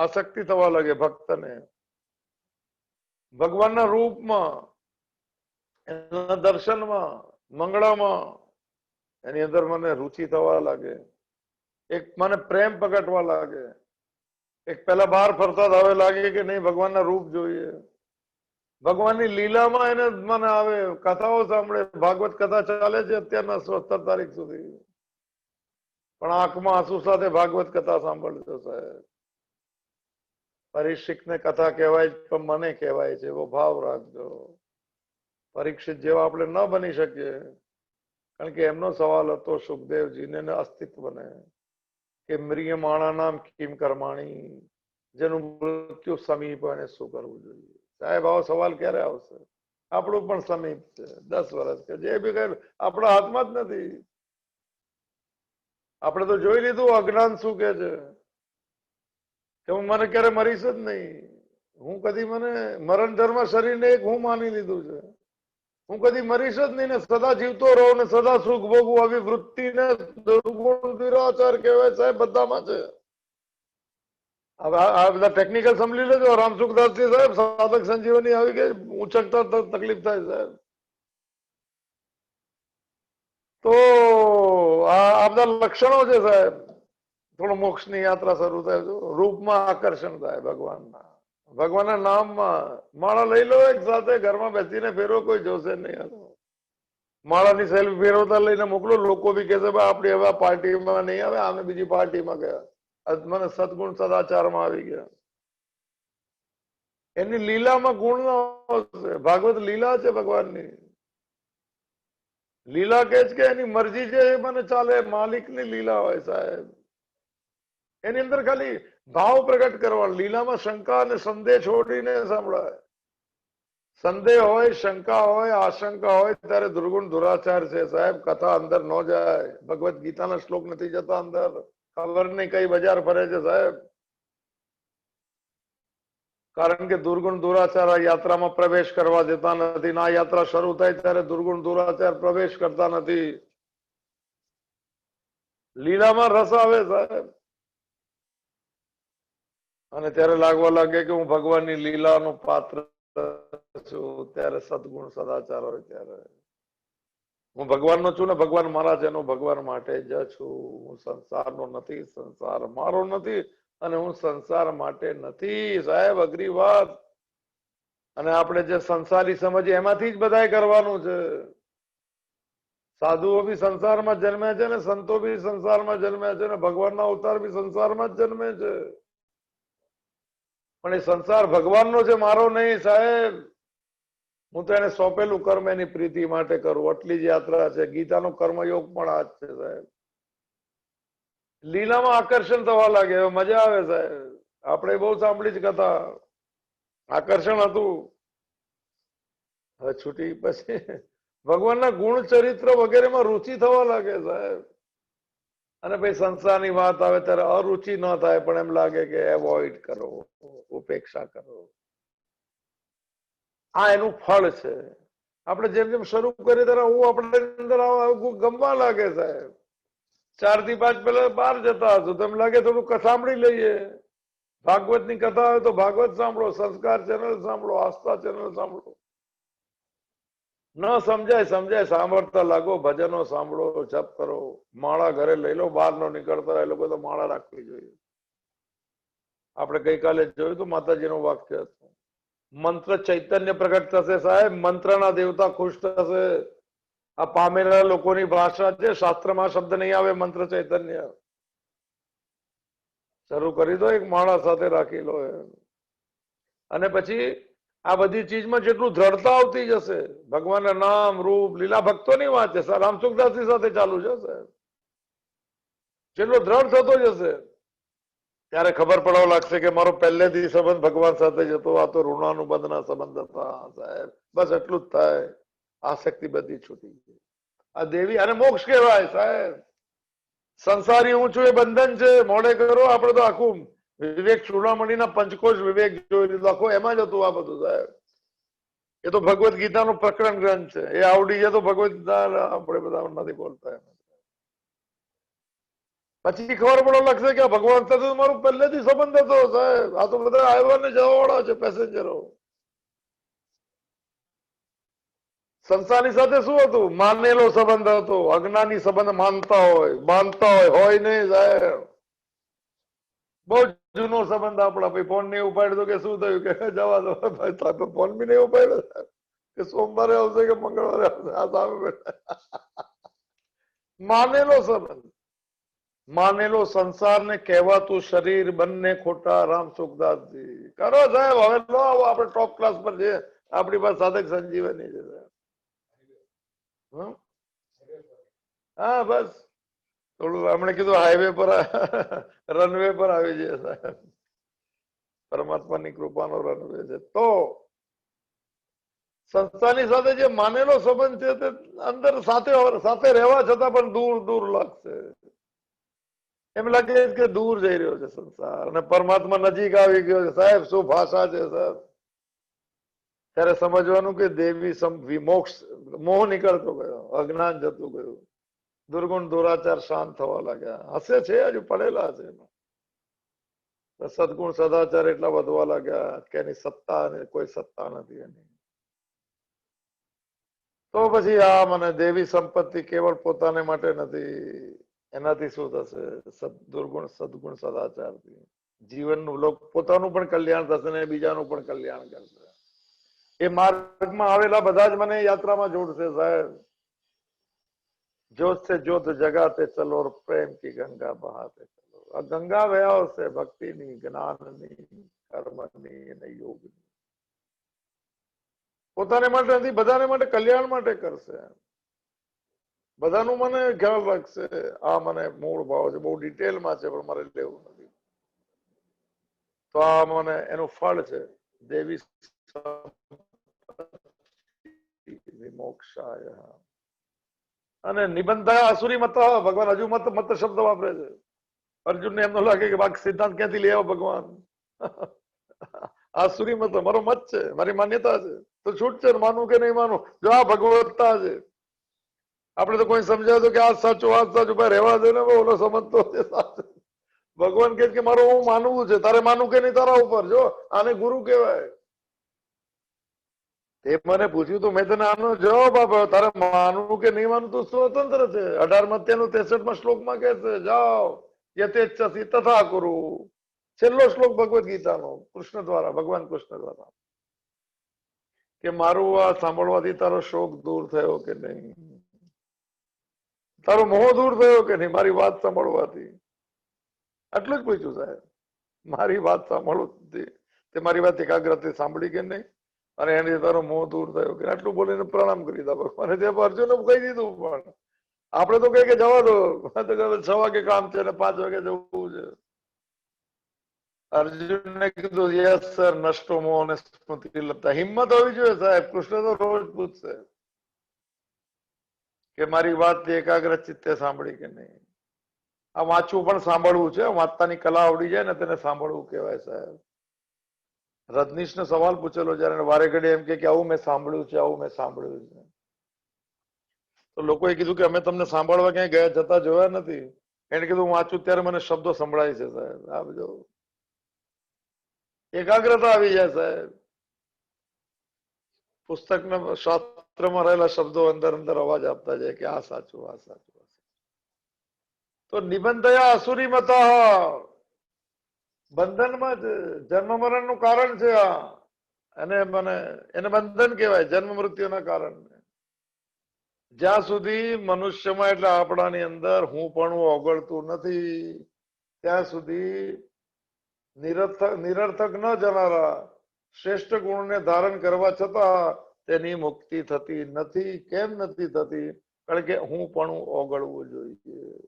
[SPEAKER 1] આસક્તિ થવા લાગે ભક્તને. ભગવાનના રૂપમાં, એના દર્શનમાં, મંગળામાં, એની અંદર મને રુચિ થવા લાગે. એક મને પ્રેમ પ્રગટવા લાગે. એક પેલા બહાર ફરતા હવે લાગે કે નહીં ભગવાનના રૂપ જોઈએ. ભગવાનની લીલામાં એને મને આવે. કથાઓ સાંભળે. ભાગવત કથા ચાલે છે અત્યારના 17 તારીખ સુધી. પણ આંખમાં આંસુ સાથે ભાગવત કથા સાંભળજો સાહેબ. પરીક્ષિતને કથા કહેવાય પણ મને કહેવાય છે એવો ભાવ રાખજો. પરીક્ષિત જેવા આપણે ન બની શકીએ, કારણ કે એમનો સવાલ હતો સુખદેવજીને અસ્તિત્વને કે મ્રિયમાણા નામ કિમ કર્માણી, જેનું મૃત્યુ સમીપ એને શું કરવું જોઈએ. સાહેબ આવો સવાલ ક્યારે આવશે? આપણું પણ સમીપ છે, 10 વર્ષ કે જે બી કઈ આપણા હાથમાં જ નથી. આપણે તો જોઈ લીધું અજ્ઞાન શું કે છે કે હું મને ક્યારે મરીશ જ નહીં. હું કદી મને મરણ ધર્મ શરીરને એક હું માની લીધું છે. હું કદી મરીશ જ નહીં ને સદા જીવતો રહું ને સદા સુખ ભોગવું, આવી વૃત્તિને દુર્ગુણ દુરાચાર કહેવાય સાહેબ બધામાં છે. હવે આ બધા ટેકનિકલ સમજી લેજો. રામસુખદાસજી સાહેબ સાધક સંજીવની આવી ગઈ, ઉચકતા તકલીફ થાય સાહેબ. તો આ બધા લક્ષણો છે સાહેબ. થોડો મોક્ષની યાત્રા શરૂ થાય તો રૂપમાં આકર્ષણ થાય ભગવાનના, ભગવાનના નામમાં. માળા લઈ લો એક સાથે, ઘરમાં બેસીને ફેરવો, કોઈ જોશે નહીં. માળાની સેલ્ફી ફેરવતા લઈને મોકલો, લોકો બી કહેશે ભાઈ આપણી હવે પાર્ટીમાં નહીં આવે, આમે બીજી પાર્ટીમાં ગયા. મને સદગુણ સદાચારમાં આવી ગયા. એની લીલામાં ગુણ ના હશે. ભાગવત લીલા છે ભગવાનની. લીલા કે છે કે એની મરજી છે એ મને ચાલે, માલિકની લીલા હોય સાહેબ. એની અંદર ખાલી ભાવ પ્રગટ કરવા. લીલામાં શંકા અને સંદેહ છોડીને સાંભળાય. સંદેહ હોય, શંકા હોય, આશંકા હોય ત્યારે દુર્ગુણ દુરાચાર છે સાહેબ. કથા અંદર ન જાય. ભગવત ગીતાના શ્લોક નથી જતા અંદર. ખબર નહીં કઈ બજાર ફરે છે સાહેબ. કારણ કે દુર્ગુણ દુરાચાર આ યાત્રામાં પ્રવેશ કરવા દેતા નથી. આ યાત્રા શરૂ થાય ત્યારે દુર્ગુણ દુરાચાર પ્રવેશ કરતા નથી. લીલામાં રસ આવે સાહેબ. અને ત્યારે લાગવા લાગે કે હું ભગવાનની લીલાનો પાત્ર છું. ત્યારે સદગુણ સદાચાર હોય ત્યારે હું ભગવાનનો છું ને ભગવાન મારા છે, એનો ભગવાન માટે જ છું. હું સંસારનો નથી, સંસાર મારો નથી, અને હું સંસાર માટે નથી સાહેબ. અઘરી વાત. અને આપણે જે સંસારી સમજીએ એમાંથી જ બધાએ કરવાનું છે. સાધુઓ બી સંસારમાં જન્મ્યા છે ને સંતો બી સંસારમાં જન્મ્યા છે ને ભગવાનના અવતાર બી સંસારમાં જ જન્મે છે. પણ એ સંસાર ભગવાનનો છે, મારો નહીં સાહેબ. હું તો એને સોંપેલું કર્મ એની પ્રીતિ માટે કરું. આટલી જ યાત્રા છે. ગીતાનો કર્મયોગ પણ આ જ છે સાહેબ. લીલામાં આકર્ષણ થવા લાગે, મજા આવે સાહેબ. આપણે બહુ સાંભળી જ કથા. આકર્ષણ હતું, હવે છૂટી પછી ભગવાનના ગુણ ચરિત્ર વગેરેમાં રુચિ થવા લાગે સાહેબ. અને પછી સંસારની વાત આવે ત્યારે અરુચિ ન થાય, પણ એમ લાગે કે એવોઇડ કરો, ઉપેક્ષા કરો. આ એનું ફળ છે. આપણે જેમ જેમ શરૂ કરીએ ત્યારે હું આપણે અંદર ગમવા લાગે સાહેબ. 4 થી 5 પહેલા બહાર જતા હશું તો એમ લાગે થોડું સાંભળી લઈએ. ભાગવતની કથા હોય તો ભાગવત સાંભળો, સંસ્કાર ચેનલ સાંભળો, આસ્થા ચેનલ સાંભળો. ન સમજાય સાંભળતા લાગો, ભજનો સાંભળો, જપ કરો, માળા ઘરે લઈ લો. બહાર ન નીકળતા એ લોકો તો માળા રાખવી જોઈએ. આપણે ગઈકાલે જોયું તો માતાજીનું વાક્ય હતું, મંત્ર ચૈતન્ય પ્રગટ થશે સાહેબ. મંત્રના દેવતા ખુશ થશે. આ પામેલા લોકોની ભાષા છે, શાસ્ત્રમાં શબ્દ નહીં આવે મંત્ર ચૈતન્ય. શરૂ કરી દો, એક માળા સાથે રાખી લો. અને પછી આ બધી ચીજમાં જેટલું દ્રઢતા આવતી જશે, ભગવાનના નામ રૂપ લીલા ભક્તોની વાત છે. રામસુખદાસજી સાથે ચાલુ છે સાહેબ. જેટલો દ્રઢ થતો જશે ત્યારે ખબર પડવા લાગશે કે મારો પહેલેથી સંબંધ ભગવાન સાથે જતો. આ તો ઋણાનુબંધના સંબંધ હતા સાહેબ. બસ એટલું જ થાય. આસક્તિ બધી છૂટી ગઈ. આ દેવી અને મોક્ષ કહેવાય સાહેબ. સંસારી હું છું એ બંધન છે. મોડે કરો. આપણે તો આખું વિવેક ચૂડામણીના પંચકોશ વિવેક જોઈ લીધું, આખું એમાં જ હતું આ બધું સાહેબ. એ તો ભગવદ્ ગીતાનું પ્રકરણ ગ્રંથ છે. એ આવડી જાય તો ભગવદ્ ગીતા આપણે બધા નથી બોલતા એમ. પછી ખબર પડવા લાગશે કે ભગવાન સાથે મારું પહેલેથી સંબંધ હતો સાહેબ. આ તો બધા આવ્યા ને જવા વાળા છે, પેસેન્જરો. સંસારની સાથે શું હતું? માનેલો સંબંધ હતો. અજ્ઞાની સંબંધ માનતા હોય, બાંધતા હોય નહીં સાહેબ. બહુ જૂનો સંબંધ આપણા. ભાઈ ફોન નહીં ઉપાડ્યો કે શું થયું કે જવા દો ભાઈ, ફોન બી નહીં ઉપાડ્યો કે સોમવારે આવશે કે મંગળવારે આવશે. આ સામે બેઠા માનેલો સંબંધ. માનેલો સંસાર ને કહેવાતું શરીર બંને ખોટા. રામ સુખદાસજી કરો સાહેબ, હવે લો આવો આપણે ટોપ ક્લાસ પર છે. આપણી પાસે સાધક સંજીવની છે સાહેબ. હમ? હા બસ થોડું હમણે કીધું હાઈવે પર રનવે પર આવી જાય સાહેબ. પરમાત્માની કૃપાનો રનવે છે. તો સંસ્થાની સાથે જે માનેલો સંબંધ છે તે અંદર સાથે સાથે રહેવા છતાં પણ દૂર દૂર લાગશે. એમ લાગે કે દૂર જઈ રહ્યો છે સંસાર અને પરમાત્મા નજીક આવી ગયો છે. સાહેબ શું ભાષા છે સાહેબ. ત્યારે સમજવાનું કે દેવી વિમોક્ષ મોહ નીકળતો ગયો, અજ્ઞાન જતું ગયું, દુર્ગુણ દુરાચાર શાંત થવા લાગ્યા. હશે છે હજુ પડેલા છે. સદગુણ સદાચાર એટલા વધવા લાગ્યા કે એની સત્તા અને કોઈ સત્તા નથી એની. તો પછી આ મને દેવી સંપત્તિ કેવળ પોતાને માટે નથી. એનાથી શું થશે? દુર્ગુણ સદગુણ સદાચારથી જીવનનું પોતાનું પણ કલ્યાણ થશે ને બીજાનું પણ કલ્યાણ કરશે. એ માર્ગમાં આવેલા બધા જ મને યાત્રામાં જોડશે સાહેબ. जोत से जोत जगाते चलो और प्रेम की गंगा बहाते चलो. આ ગંગા વહ્યા હશે ભક્તિની, જ્ઞાનની, કર્મની અને યોગની. પોતાને માટે નથી, બધાને માટે, કલ્યાણ માટે કરશે. બધાનું મને ખ્યાલ રાખશે. આ મને મૂળ ભાવ છે, બહુ ડિટેલમાં છે પણ મારે લેવું નથી. તો આ મને એનું ફળ છે દેવી વિમોક્ષાય. અને નિબંધાયા અસુરી મત. ભગવાન હજુ મત મત શબ્દ વાપરે છે. અર્જુનને એમ ન લાગે કે બાકી સિદ્ધાંત ક્યાંથી લઈ આવો ભગવાન. આસુરી મત મારો મત છે, મારી માન્યતા છે, તો છૂટ છે માનવું કે નહીં માનવું. જો આ ભગવત્તા છે. આપણે તો કોઈ સમજાય કે આ સાચું આ સાચું, ભાઈ રહેવા દે ને, ઓલો સમજતો છે સાચું. ભગવાન કે મારું હું માનવું છે, તારે માનવું કે નહીં તારા ઉપર. જો આને ગુરુ કહેવાય. તે મને પૂછ્યું તો મેં તને આનો જવાબ આપ્યો. તારે માનવું કે નહીં માનવું તું સ્વતંત્ર છે. 18 શ્લોકમાં કહે છે જાઓ યથેચ્છસી તથા કુરુ. છેલ્લો શ્લોક ભગવદ ગીતાનો કૃષ્ણ દ્વારા, ભગવાન કૃષ્ણ દ્વારા, કે મારું આ સાંભળવાથી તારો શોક દૂર થયો કે નહીં, તારો મોહ દૂર થયો કે નહીં મારી વાત સાંભળવાથી. આટલું જ પૂછ્યું સાહેબ. મારી વાત સાંભળવાથી તે મારી વાત એકાગ્રતાથી સાંભળી કે નહીં, અને એની તારો મોહ દૂર થયો કે. આટલું બોલીને પ્રણામ કરી દીધા ભગવાને. તે અર્જુને કહી દીધું. પણ આપણે તો કઈ કે જવા દો, 6 વાગે કામ છે ને 5 વાગે જવું છે. અર્જુનને કીધું યસ સર, નષ્ટો મોહ અને સ્મૃતિ લતા. હિંમત હોવી જોઈએ સાહેબ. કૃષ્ણ તો રોજ પૂછશે કે મારી વાત એકાગ્ર ચિત્તે સાંભળી કે નહીં. આ વાંચવું પણ સાંભળવું છે. વાંચતાની કલા આવડી જાય ને તેને સાંભળવું કહેવાય સાહેબ. રજનીશને સવાલ પૂછેલો જયારે વારે ઘડી એમ કે આવું મેં સાંભળ્યું છે, આવું મેં સાંભળ્યું છે. તો લોકોએ કીધું કે અમે તમને સાંભળવા ક્યાંય ગયા જતા જોયા નથી. એને કીધું વાંચું ત્યારે મને શબ્દો સંભળાય છે સાહેબ. આ બધો એકાગ્રતા આવી જાય સાહેબ. પુસ્તકના શાસ્ત્રમાં રહેલા શબ્દો અંદર અંદર અવાજ આપતા જાય કે આ સાચું, આ સાચું. તો નિબંધયા અસુરી મત. બંધનમાં જ જન્મ મરણ નું કારણ છે આ. એને બંધન કહેવાય, જન્મ મૃત્યુના કારણ. જ્યાં સુધી મનુષ્યમાં એટલે આપણાની અંદર હું પણ ઓગળતું નથી ત્યાં સુધી નિરર્થક ન જનારા શ્રેષ્ઠ ગુણને ધારણ કરવા છતાં તેની મુક્તિ થતી નથી. કેમ નથી થતી? કારણ કે હું પણ ઓગળવું જોઈએ.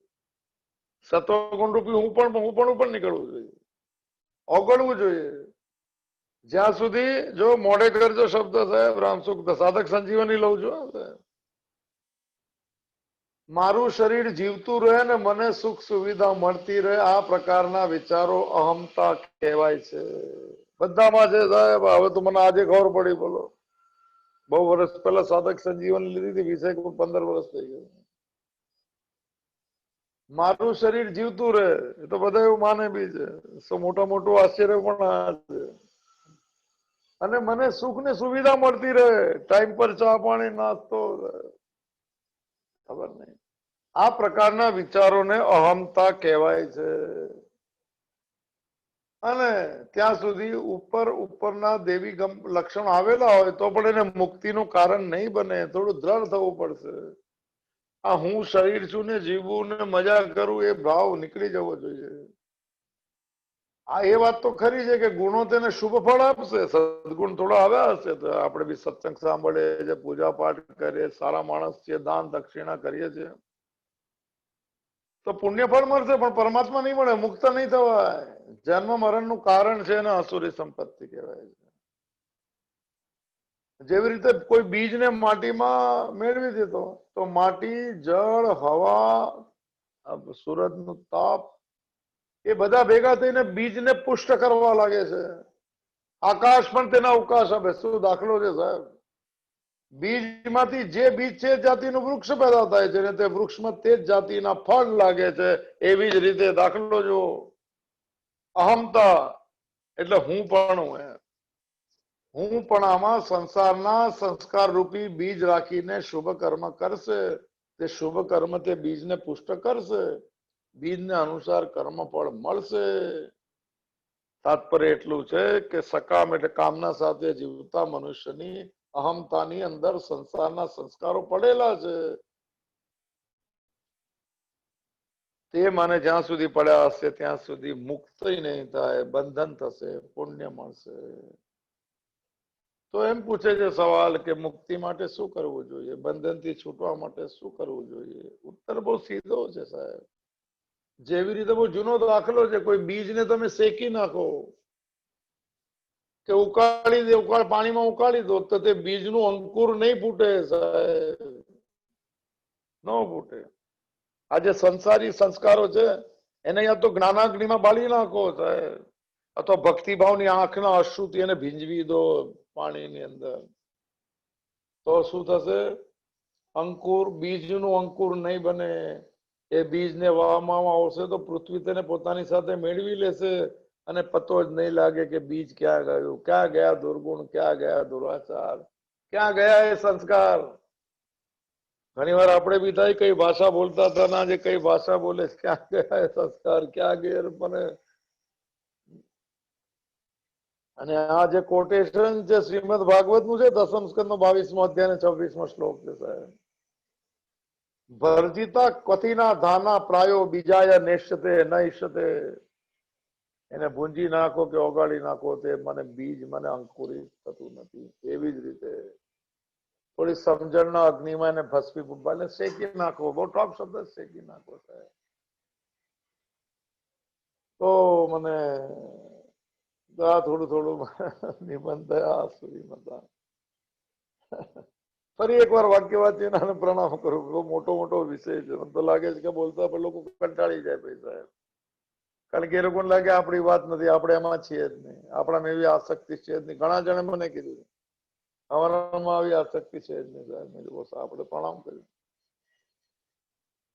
[SPEAKER 1] સત્વગુણ રૂપી હું પણ નીકળવું જોઈએ, ઓગળવું જોઈએ. જ્યાં સુધી જો મોડે કરજો શબ્દ સાહેબ, રામસુખ સાધક સંજીવની લઉં છું સાહેબ. મારું શરીર જીવતું રહે ને મને સુખ સુવિધા મળતી રહે, આ પ્રકારના વિચારો અહમતા કહેવાય છે. બધામાં છે સાહેબ. હવે તો મને આજે ખબર પડી. બોલો, બહુ વર્ષ પહેલા સાધક સંજીવન લીધી હતી, 15 વર્ષ થઈ ગયું. મારું શરીર જીવતું રહે એ તો બધા એવું માને બી છે. મોટું આશ્ચર્ય પણ આ છે. અને મને સુખ ને સુવિધા મળતી રહે, ટાઈમ પર ચા પાણી નાસ્તો, ખબર નહીં. આ પ્રકારના વિચારોને અહમતા કહેવાય છે. અને ત્યાં સુધી ઉપરના દેવી લક્ષણ આવેલા હોય તો પણ એને મુક્તિનું કારણ નહીં બને. થોડું દ્રઢ થવું પડશે. આ હું શરીર છું ને જીવવું ને મજા કરું એ ભાવ નીકળી જવો જોઈએ. આ એ વાત તો ખરી છે કે ગુણો તેને શુભ ફળ આપશે. સદગુણ થોડા આવ્યા હશે તો આપણે બી સત્સંગ સાંભળે છે, પૂજા પાઠ કરીએ, સારા માણસ છે, દાન દક્ષિણા કરીએ છીએ તો પુણ્ય ફળ મળશે, પણ પરમાત્મા નહીં મળે, મુક્ત નહીં થવાય. જન્મ મરણનું કારણ છે ને અસુરી સંપત્તિ કહેવાય છે. જેવી રીતે કોઈ બીજને માટીમાં મેળવી દીધો તો માટી, જળ, હવા, સૂરજનું તાપ એ બધા ભેગા થઈને બીજને પુષ્ટ કરવા લાગે છે. આકાશ પણ તેના અવકાશ આપે. શું દાખલો છે સાહેબ? બીજમાંથી જે બીજ છે જાતિનું વૃક્ષ પેદા થાય છે ને તે વૃક્ષમાં તે જ જાતિના ફળ લાગે છે. એવી જ રીતે દાખલો જો અહમતા એટલે હું પણ હું પણ આમાં સંસારના સંસ્કાર રૂપી બીજ રાખીને શુભ કર્મ કરશે. તે શુભ કર્મ તે બીજને પુષ્ટ કરશે. બીજને અનુસાર કર્મ ફળ મળશે. તાત્પર્ય એટલું છે કે સકામ એટલે કામના સાથે જીવતા મનુષ્યની અહમતાની અંદર સંસારના સંસ્કારો પડેલા છે. તે મને જ્યાં સુધી પડ્યા હશે ત્યાં સુધી મુક્ત નહીં થાય, બંધન થશે, પુણ્ય મળશે. તો એમ પૂછે છે સવાલ કે મુક્તિ માટે શું કરવું જોઈએ, બંધનથી છૂટવા માટે શું કરવું જોઈએ? ઉત્તર બહુ સીધો છે સાહેબ. જેવી રીતે બહુ જૂનો દાખલો છે, કોઈ બીજને તમે શેકી નાખો કે ઉકાળી દે, પાણીમાં ઉકાળી દો તો તે બીજનું અંકુર નહીં ફૂટે સાહેબ, ન ફૂટે. આજે સંસારી સંસ્કારો છે એને યા તો જ્ઞાનાગ્નિમાં બાળી નાખો સાહેબ, અથવા ભક્તિભાવની આંખના અશ્રુથી એને ભીંજવી દો પાણીની અંદર, તો શું થશે? અંકુર, બીજનું અંકુર નહીં બને. એ બીજને વાવવામાં આવશે તો પૃથ્વી તેને પોતાની સાથે મેળવી લેશે અને પતો જ નહીં લાગે કે બીજ ક્યાં ગયું, ક્યાં ગયા દુર્ગુણ, ક્યાં ગયા દુરાચાર, ક્યાં ગયા એ સંસ્કાર. ઘણી વાર આપણે બી થાય કઈ ભાષા બોલતા હતા ના જે કઈ ભાષા બોલે, ક્યાં ગયા એ સંસ્કાર, ક્યાં ગયા મને. અને આ જે કોટેશન છે શ્રીમદ ભાગવત નું છે, દસમ સ્કંદ નો 22મો અધ્યાય ને 26મો શ્લોક છે સાહેબ. વર્જિતા કથિના ધાના પ્રાયો બીજાય નેષ્યતે ન ઈષ્યતે. એને ભૂંજી નાખો કે ઓગાળી નાખો તે મને બીજ મને અંકુરિત થતું નથી. એવી જ રીતે થોડી સમજણના અગ્નિમાં એને ભસ્મીભૂત એટલે શેકી નાખો. બહુ ટોપ શબ્દ શેકી નાખો સાહેબ. તો મને થોડું થોડું નિબંધ થયા સુરીમાં. ફરી એકવાર વાક્ય વાંચીને પ્રણામ કરું. બહુ મોટો મોટો વિષય છે. મને તો લાગે છે કે બોલતા પણ લોકો કંટાળી જાય ભાઈ સાહેબ, કારણ કે એ લોકોને લાગે આપણી વાત નથી, આપણે એમાં છીએ જ નહીં, આપણામાં એવી આસક્તિ છે જ નહીં. ઘણા જણે મને કીધું અમારામાં આવી આસક્તિ છે જ નહીં સાહેબ. મેં કીધું આપણે પ્રણામ કર્યું.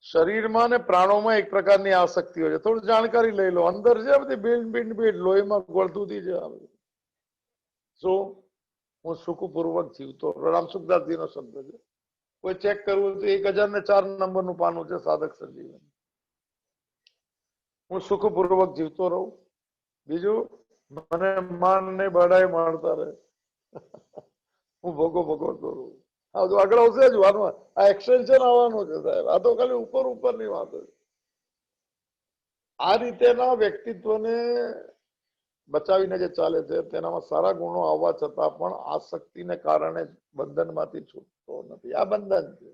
[SPEAKER 1] શરીરમાં ને પ્રાણોમાં એક પ્રકારની આસક્તિ હોય છે. થોડું જાણકારી લઈ લો. અંદર છે બધી બીડ લોહીમાં ગળતુંથી છે. શું હું સુખપૂર્વક જીવતો, રામ સુખદાસજી નો શબ્દ છે. કોઈ ચેક કરવું તો 1004 નંબરનું પાનું છે સાધક સંજીવન. હું સુખપૂર્વક જીવતો રહું. બીજું મને માન ને બડાઈ મળતા રહે. હું ભોગવતો રહું. આગળ આવશે જ વારમાં. આ એક્સટેન્શન આવવાનું છે સાહેબ. આ તો ખાલી ઉપરની વાત છે. આ રીતેના વ્યક્તિત્વને બચાવીને જે ચાલે છે તેનામાં સારા ગુણો આવવા છતાં પણ આસક્તિને કારણે બંધનમાંથી છૂટતો નથી. આ બંધન છે.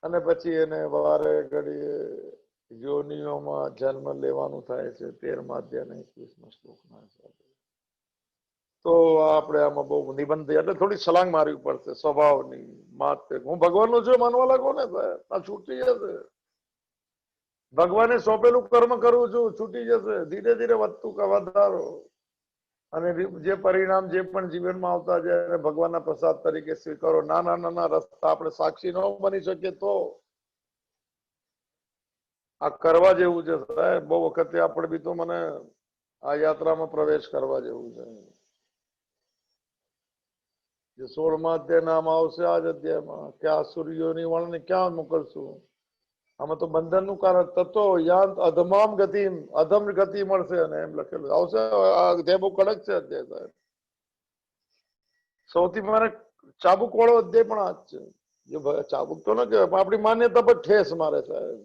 [SPEAKER 1] અને પછી એને વારે ઘડીએ યોનિઓમાં જન્મ લેવાનું થાય છે. 13મા અધ્યાય 21મા શ્લોકના હિસાબે. તો આપણે આમાં બહુ નિબંધ એટલે થોડી છલાંગ મારવી પડશે સ્વભાવની. માત્ર હું ભગવાનનું છું માનવા લાગો ને સાહેબ, આ છૂટી જશે. ભગવાને સોંપેલું કર્મ કરું છું, છૂટી જશે. ધીરે ધીરે વધતું વધારો અને જે પરિણામ જે પણ જીવનમાં આવતા જાય ભગવાનના પ્રસાદ તરીકે સ્વીકારો. નાના નાના રસ્તા આપણે સાક્ષી ન બની શકીએ તો આ કરવા જેવું છે સાહેબ. બહુ વખતે આપણે બી તો મને આ યાત્રામાં પ્રવેશ કરવા જેવું છે. જે 16મા અધ્યાય નામ આવશે આ જ અધ્યાયમાં કે આ સૂર્યોની વળને ક્યાં મોકલશું. આમાં તો બંધન નું કારણ તત્વો યાંત અધમામ ગતિ, અધમ ગતિ મળશે અને એમ લખેલું આવશે. આ અધ્યાય બહુ કડક છે અધ્યાય સાહેબ. સૌથી મારે ચાબુક વાળો અધ્યાય પણ આ જ છે. ચાબુક તો ન કહેવાય, પણ આપણી માન્યતા પર ઠેસ મારે સાહેબ.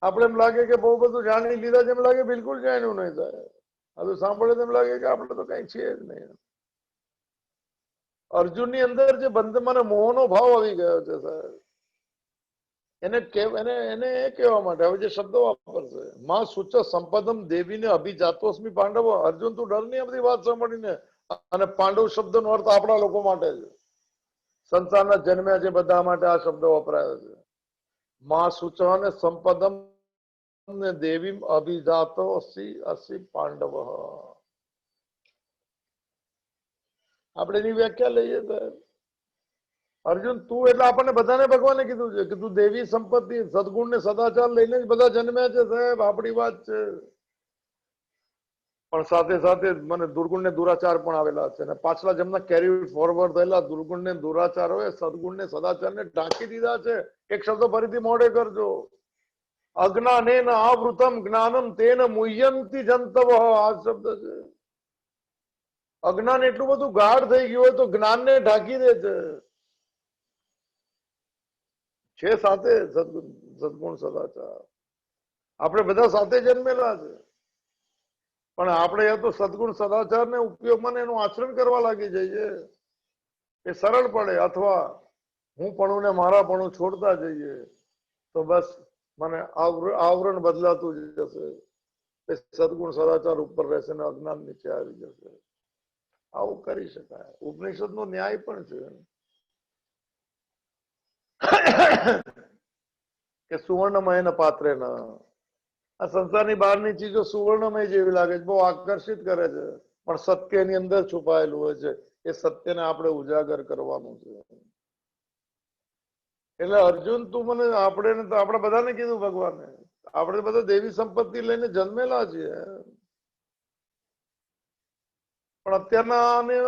[SPEAKER 1] આપણે એમ લાગે કે બહુ બધું જાણી લીધા છે, એમ લાગે બિલકુલ જાણ્યું નહીં સાહેબ. હવે સાંભળે તો એમ લાગે કે આપણે તો કઈ છે જ નહીં. અર્જુનની અંદર જે બંધ મને મોહનો ભાવ આવી ગયો છે સાહેબ, એને એને એ કહેવા માટે હવે જે શબ્દો વાપરશે, માં સૂચ સંપદમ દેવીને અભિજાતોસ્મી પાંડવ. અર્જુન તું ડર નહીં આ બધી વાત સાંભળીને. અને પાંડવ શબ્દનો અર્થ આપણા લોકો માટે છે, સંસારના જન્મ્યા છે બધા માટે આ શબ્દ વપરાયો છે. માં સૂચ અને સંપદમ ને દેવી અભિજાતો અસી પાંડવ. આપણે એની વ્યાખ્યા લઈએ સાહેબ. અર્જુન તું એટલે આપણને બધાને ભગવાને કીધું છે કે તું દેવી સંપત્તિ સદગુણ ને સદાચાર લઈને જ બધા જન્મ્યા છે સાહેબ. આપણી વાત છે, પણ સાથે સાથે મને દુર્ગુણ ને દુરાચાર પણ આવેલા છે, અને પાછલા જન્મના કેરી ફોરવર્ડ થયેલા દુર્ગુણ ને દુરાચારોએ સદગુણ ને સદાચાર ને ઢાંકી દીધા છે. એક શબ્દ ફરીથી મોઢે કરજો, અજ્ઞાનેન આવૃતમ જ્ઞાનમ તેન મુહ્યંતિ જંતવ. આ શબ્દ છે. અજ્ઞાન એટલું બધું ગાઢ થઈ ગયું હોય તો જ્ઞાનને ઢાંકી દે છે સાથે સદગુણ સદાચાર. આપણે બધા સાથે જન્મેલા છે, પણ આપણે એ તો સદગુણ સદાચાર ને ઉપયોગમાં એનું આચરણ કરવા લાગી જઈએ. એ સરળ પડે, અથવા હું પણ ને મારા પણ છોડતા જઈએ તો બસ મને આવરણ બદલાતું જશે. એ સદગુણ સદાચાર ઉપર રહેશે ને અજ્ઞાન નીચે આવી જશે. આવું કરી શકાય. ઉપનિષદ નો ન્યાય પણ છે કે સુવર્ણમય ને પાત્રે ન. આ સંસારની બહારની ચીજો સુવર્ણમય જેવી લાગે છે, બહુ આકર્ષિત કરે છે, પણ સત્યની અંદર છુપાયેલું હોય છે. એ સત્યને આપણે ઉજાગર કરવાનું છે. એટલે અર્જુન તું મને આપણે બધાને કીધું ભગવાને, આપણે બધા દેવી સંપત્તિ લઈને જન્મેલા છીએ, પણ અત્યારના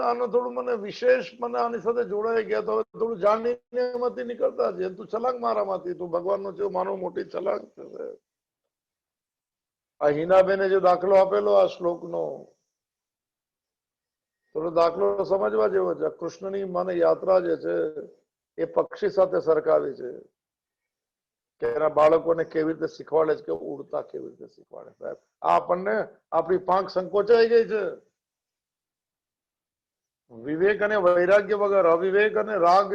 [SPEAKER 1] આનો થોડું મને વિશેષ મને આની સાથે જોડાઈ ગયા તો થોડું જાણીને એમાંથી નીકળતા છે. તું છલાંગ મારામાંથી, તું ભગવાનનો છે માનો મોટી છલાંગ છે. આ હિનાબેને જે દાખલો આપેલો આ શ્લોકનો, થોડો દાખલો સમજવા જેવો છે. કૃષ્ણની મને યાત્રા જે છે એ પક્ષી સાથે સરખાવી છે કે એના બાળકોને કેવી રીતે શીખવાડે છે કે ઉડતા કેવી રીતે શીખવાડે. સાહેબ આ આપણને આપણી પાંખ સંકોચાઈ ગઈ છે. વિવેક અને વૈરાગ્ય વગર અવિવેક અને રાગ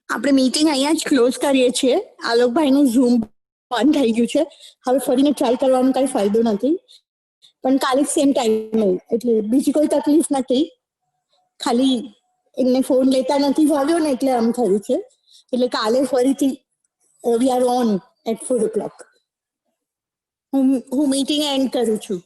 [SPEAKER 3] આપણે મીટિંગ અહીંયા જ ક્લોઝ કરીએ છીએ. આલોકભાઈનું ઝૂમ બંધ થઈ ગયું છે. હવે ફરીને ટ્રાય કરવાનો કઈ ફાયદો નથી, પણ કાલે સેમ ટાઈમે, એટલે બીજી કોઈ તકલીફ નથી. ખાલી એમને ફોન લેતા નથી ફાવ્યો ને એટલે આમ થયું છે. એટલે કાલે ફરીથી we are on at 4 o'clock. હું મીટિંગ એન્ડ કરું છું.